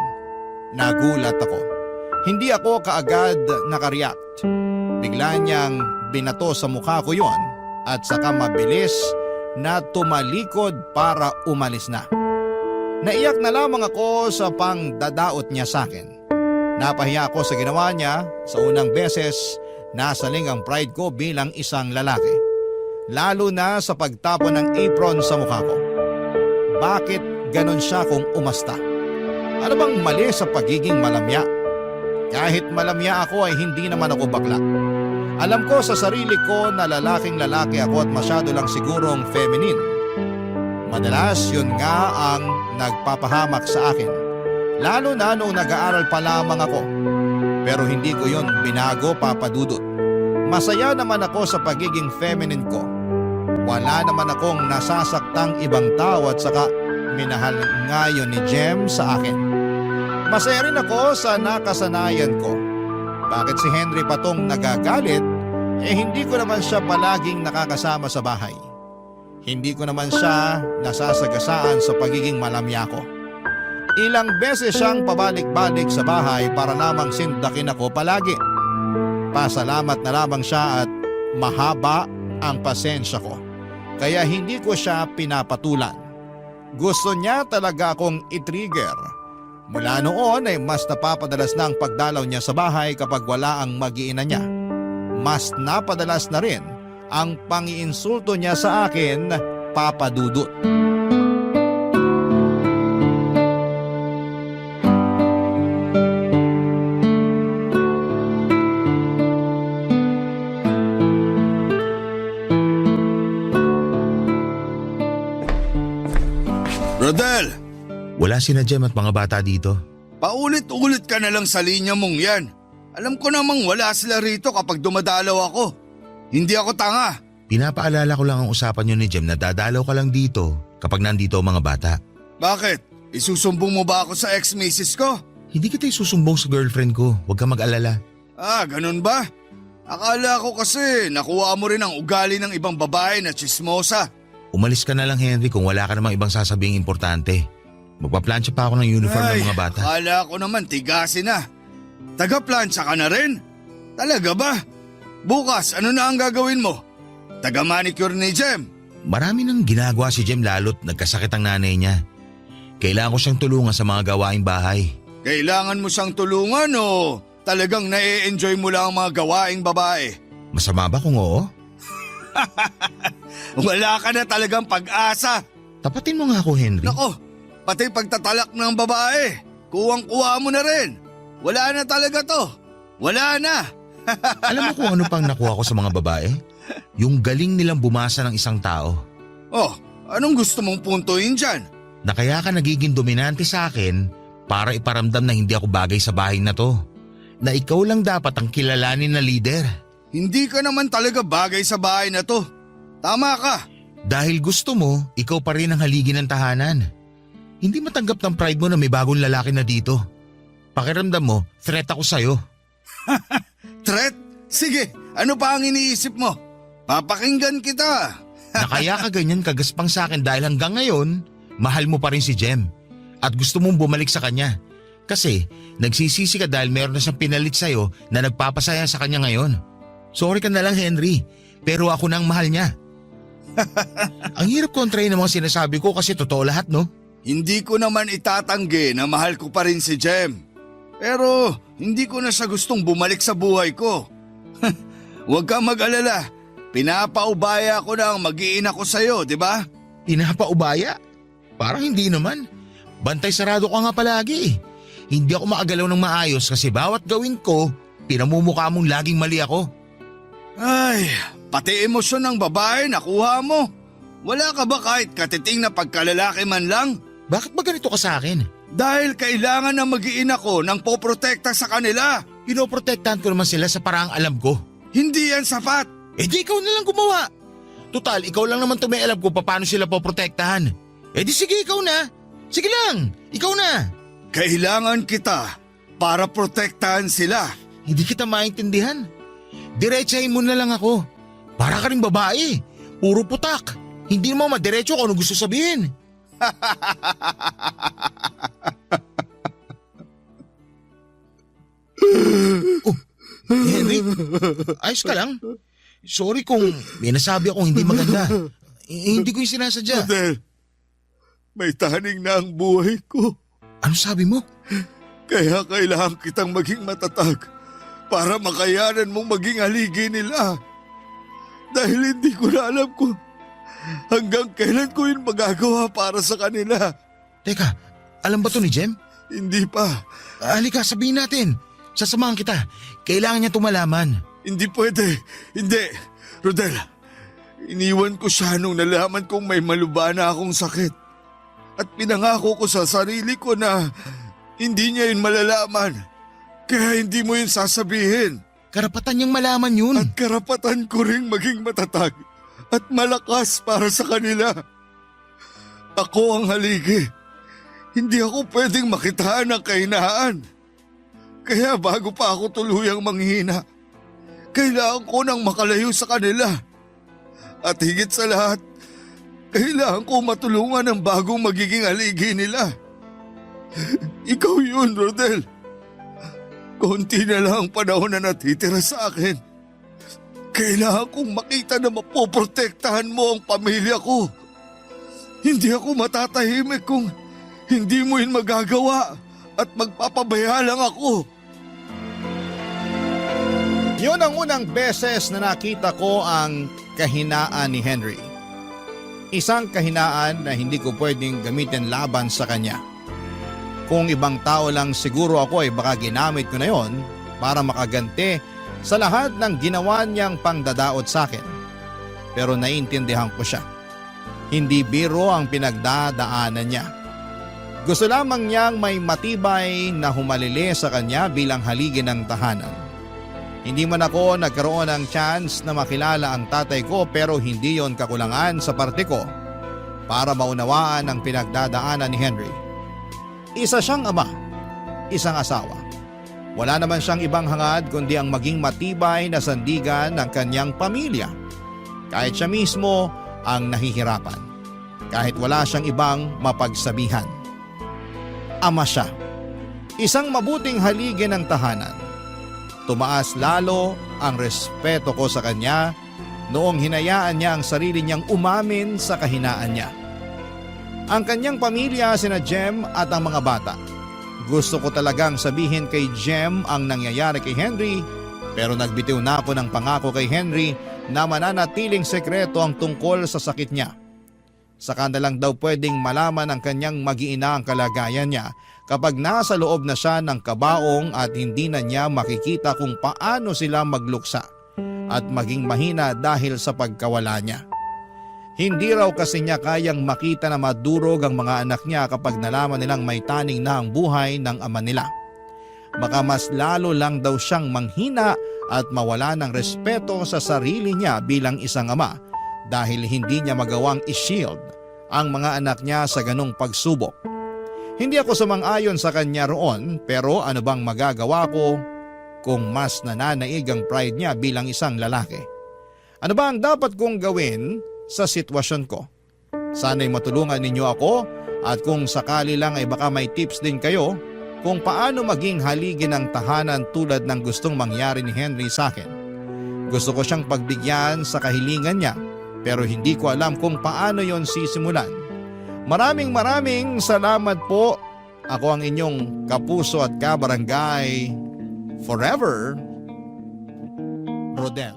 Nagulat ako. Hindi ako kaagad nakareact. Bigla niyang binato sa mukha ko yon at saka mabilis na tumalikod para umalis na. Naiyak na lamang ako sa pangdadaot niya sa akin. Napahiya ako sa ginawa niya. Sa unang beses, nasaling ang pride ko bilang isang lalaki. Lalo na sa pagtapon ng apron sa mukha ko. Bakit ganon siya kung umasta? Ano bang mali sa pagiging malamya? Kahit malamya ako ay hindi naman ako bakla. Alam ko sa sarili ko na lalaking lalaki ako at masyado lang sigurong feminine. Madalas yun nga ang nagpapahamak sa akin. Lalo na nung nag-aaral pa lamang ako. Pero hindi ko yon binago, Papa Dudut. Masaya naman ako sa pagiging feminine ko. Wala naman akong nasasaktang ibang tao at saka minahal ngayon ni Jem sa akin. Masaya rin ako sa nakasanayan ko. Bakit si Henry pa tong nagagalit? Hindi ko naman siya palaging nakakasama sa bahay. Hindi ko naman siya nasasagasaan sa pagiging malamya ko. Ilang beses siyang pabalik-balik sa bahay para lamang sindakin ako palagi. Pasalamat na lamang siya at mahaba ang pasensya ko. Kaya hindi ko siya pinapatulan. Gusto niya talaga akong i-trigger. Mula noon ay mas napapadalas na ang pagdalaw niya sa bahay kapag wala ang mag-iina niya. Mas napadalas na rin ang pangiinsulto niya sa akin, Papa Dudut. Rodel, Wala sina Jem at mga bata dito. paulit-ulit ka na lang sa linya mong yan. Alam ko namang wala sila rito kapag dumadalaw ako. Hindi ako tanga. Pinapaalala ko lang ang usapan nyo ni Jem na dadalaw ka lang dito kapag nandito ang mga bata. Bakit? Isusumbong mo ba ako sa ex-missus ko? Hindi kita isusumbong sa girlfriend ko, huwag ka mag-alala. Ah, ganun ba? Akala ko kasi nakuha mo rin ang ugali ng ibang babae na chismosa. Umalis ka na lang Henry kung wala ka namang ibang sasabing importante. Magpaplansya pa ako ng uniform ng mga bata. Akala ko naman tigasin na. Taga-plansya ka na rin? Talaga ba? Bukas, ano na ang gagawin mo? Taga-manicure ni Jem? Marami nang ginagawa si Jem lalo't nagkasakit ang nanay niya. Kailangan ko siyang tulungan sa mga gawaing bahay. Kailangan mo siyang tulungan o talagang na-enjoy mo lang ang mga gawaing babae? Masama ba kung oo? Wala ka na talagang pag-asa. Tapatin mo nga ako Henry. Nako, pati pagtatalak ng babae, kuwang-kuwa mo na rin. Wala na talaga to. Wala na. Alam mo kung ano pang nakuha ko sa mga babae? Yung galing nilang bumasa ng isang tao. Oh, anong gusto mong puntuin dyan? Na kaya ka nagiging dominante sa akin para iparamdam na hindi ako bagay sa bahay na to. Na ikaw lang dapat ang kilalanin na leader. Hindi ka naman talaga bagay sa bahay na to. Tama ka. Dahil gusto mo, ikaw pa rin ang haligi ng tahanan. Hindi matanggap ng pride mo na may bagong lalaki na dito. Pakiramdam mo, threat ako sa'yo. Threat? Sige, ano pa ang iniisip mo? Papakinggan kita. Na kaya ka ganyan kagaspang sa akin dahil hanggang ngayon, mahal mo pa rin si Jem. At gusto mong bumalik sa kanya. Kasi nagsisisi ka dahil meron na siyang pinalit sa'yo na nagpapasaya sa kanya ngayon. Sorry ka na lang Henry, pero ako na ang mahal niya. Ang hirap kontrahin ng mga sinasabi ko kasi totoo lahat no? Hindi ko naman itatanggi na mahal ko pa rin si Jem. Pero hindi ko na siya gustong bumalik sa buhay ko. Huwag kang mag-alala. Pinapaubaya ko na ang mag-iina ko sa'yo, di ba? Pinapaubaya? Parang hindi naman. Bantay sarado ka nga palagi. Hindi ako makagalaw ng maayos kasi bawat gawin ko, pinamumukha mong laging mali ako. Ay, pati emosyon ng babae nakuha mo. Wala ka ba kahit katiting na pagkalalaki man lang? Bakit ba ganito ka sa akin? Dahil kailangan na mag-iina ko ng poprotekta sa kanila. Pinoprotektahan ko naman sila sa paraang alam ko. Hindi yan sapat. Eh di ikaw na lang gumawa. Total, ikaw lang naman may alam ko paano sila poprotektahan. Eh di sige, ikaw na. Sige lang, ikaw na. Kailangan kita para protektahan sila. Hindi kita maintindihan. Diretsahin mo na lang ako. Para ka rin babae. Puro putak. Hindi mo madiretso kung ano gusto sabihin. Oh, Henry, ayos ka lang? Sorry kung may nasabi akong hindi maganda. Hindi ko yung sinasadya. Rodel, may tahaning na ang buhay ko. Ano sabi mo? Kaya kailangan kitang maging matatag para makayanan mong maging haligi nila. Dahil hindi ko na alam kung hanggang kailan ko yun magagawa para sa kanila. Teka, alam ba to ni Jem? Hindi pa. Halika, sabihin natin. Sasamahan kita. Kailangan niya tumalaman. Hindi pwede. Hindi. Rodel, iniwan ko siya nung nalaman kong may malubha na akong sakit. At pinangako ko sa sarili ko na Hindi niya yun malalaman. Kaya hindi mo yun sasabihin. Karapatan niyang malaman yun. At karapatan ko ring maging matatag at malakas para sa kanila. Ako ang haligi. Hindi ako pwedeng makitaan ng kahinaan. Kaya bago pa ako tuluyang manghina, kailangan ko nang makalayo sa kanila. At higit sa lahat, kailangan ko matulungan ang bagong magiging haligi nila. Ikaw yun, Rodel. Konti na lang ang panahon na natitira sa akin. Kailangan kong makita na mapoprotektahan mo ang pamilya ko. Hindi ako matatahimik kung hindi mo yun magagawa at magpapabaya lang ako. Yun ang unang beses na nakita ko ang kahinaan ni Henry. Isang kahinaan na hindi ko pwedeng gamitin laban sa kanya. Kung ibang tao lang siguro ako ay baka ginamit ko na yon para makaganti sa lahat ng ginawa niyang pangdadaot sa akin. Pero naiintindihan ko siya. Hindi biro ang pinagdadaanan niya. Gusto lamang niyang may matibay na humalili sa kanya bilang haligi ng tahanan. Hindi man ako nagkaroon ng chance na makilala ang tatay ko pero hindi yon kakulangan sa parte ko para maunawaan ang pinagdadaanan ni Henry. Isa siyang ama, isang asawa. Wala naman siyang ibang hangad kundi ang maging matibay na sandigan ng kanyang pamilya. Kahit siya mismo ang nahihirapan. Kahit wala siyang ibang mapagsabihan. Ama siya. Isang mabuting haligi ng tahanan. Tumaas lalo ang respeto ko sa kanya noong hinayaan niya ang sarili niyang umamin sa kahinaan niya. Ang kanyang pamilya sina Jem at ang mga bata. Gusto ko talagang sabihin kay Jem ang nangyayari kay Henry pero nagbitiw na ako ng pangako kay Henry na mananatiling sekreto ang tungkol sa sakit niya. Saka na lang daw pwedeng malaman ng kanyang mag-iina ang kalagayan niya kapag nasa loob na siya ng kabaong at hindi na niya makikita kung paano sila magluksa at maging mahina dahil sa pagkawala niya. Hindi raw kasi niya kayang makita na madurog ang mga anak niya kapag nalaman nilang may taning na ang buhay ng ama nila. Baka mas lalo lang daw siyang manghina at mawala ng respeto sa sarili niya bilang isang ama dahil hindi niya magawang i-shield ang mga anak niya sa ganong pagsubok. Hindi ako sumang-ayon sa kanya roon pero ano bang magagawa ko kung mas nananaig ang pride niya bilang isang lalaki? Ano ba ang dapat kong gawin sa sitwasyon ko? Sana'y matulungan ninyo ako at kung sakali lang ay baka may tips din kayo kung paano maging haligi ng tahanan tulad ng gustong mangyari ni Henry sa akin. Gusto ko siyang pagbigyan sa kahilingan niya pero hindi ko alam kung paano yon sisimulan. Maraming salamat po. Ako ang inyong kapuso at kabarangay forever, Rodel.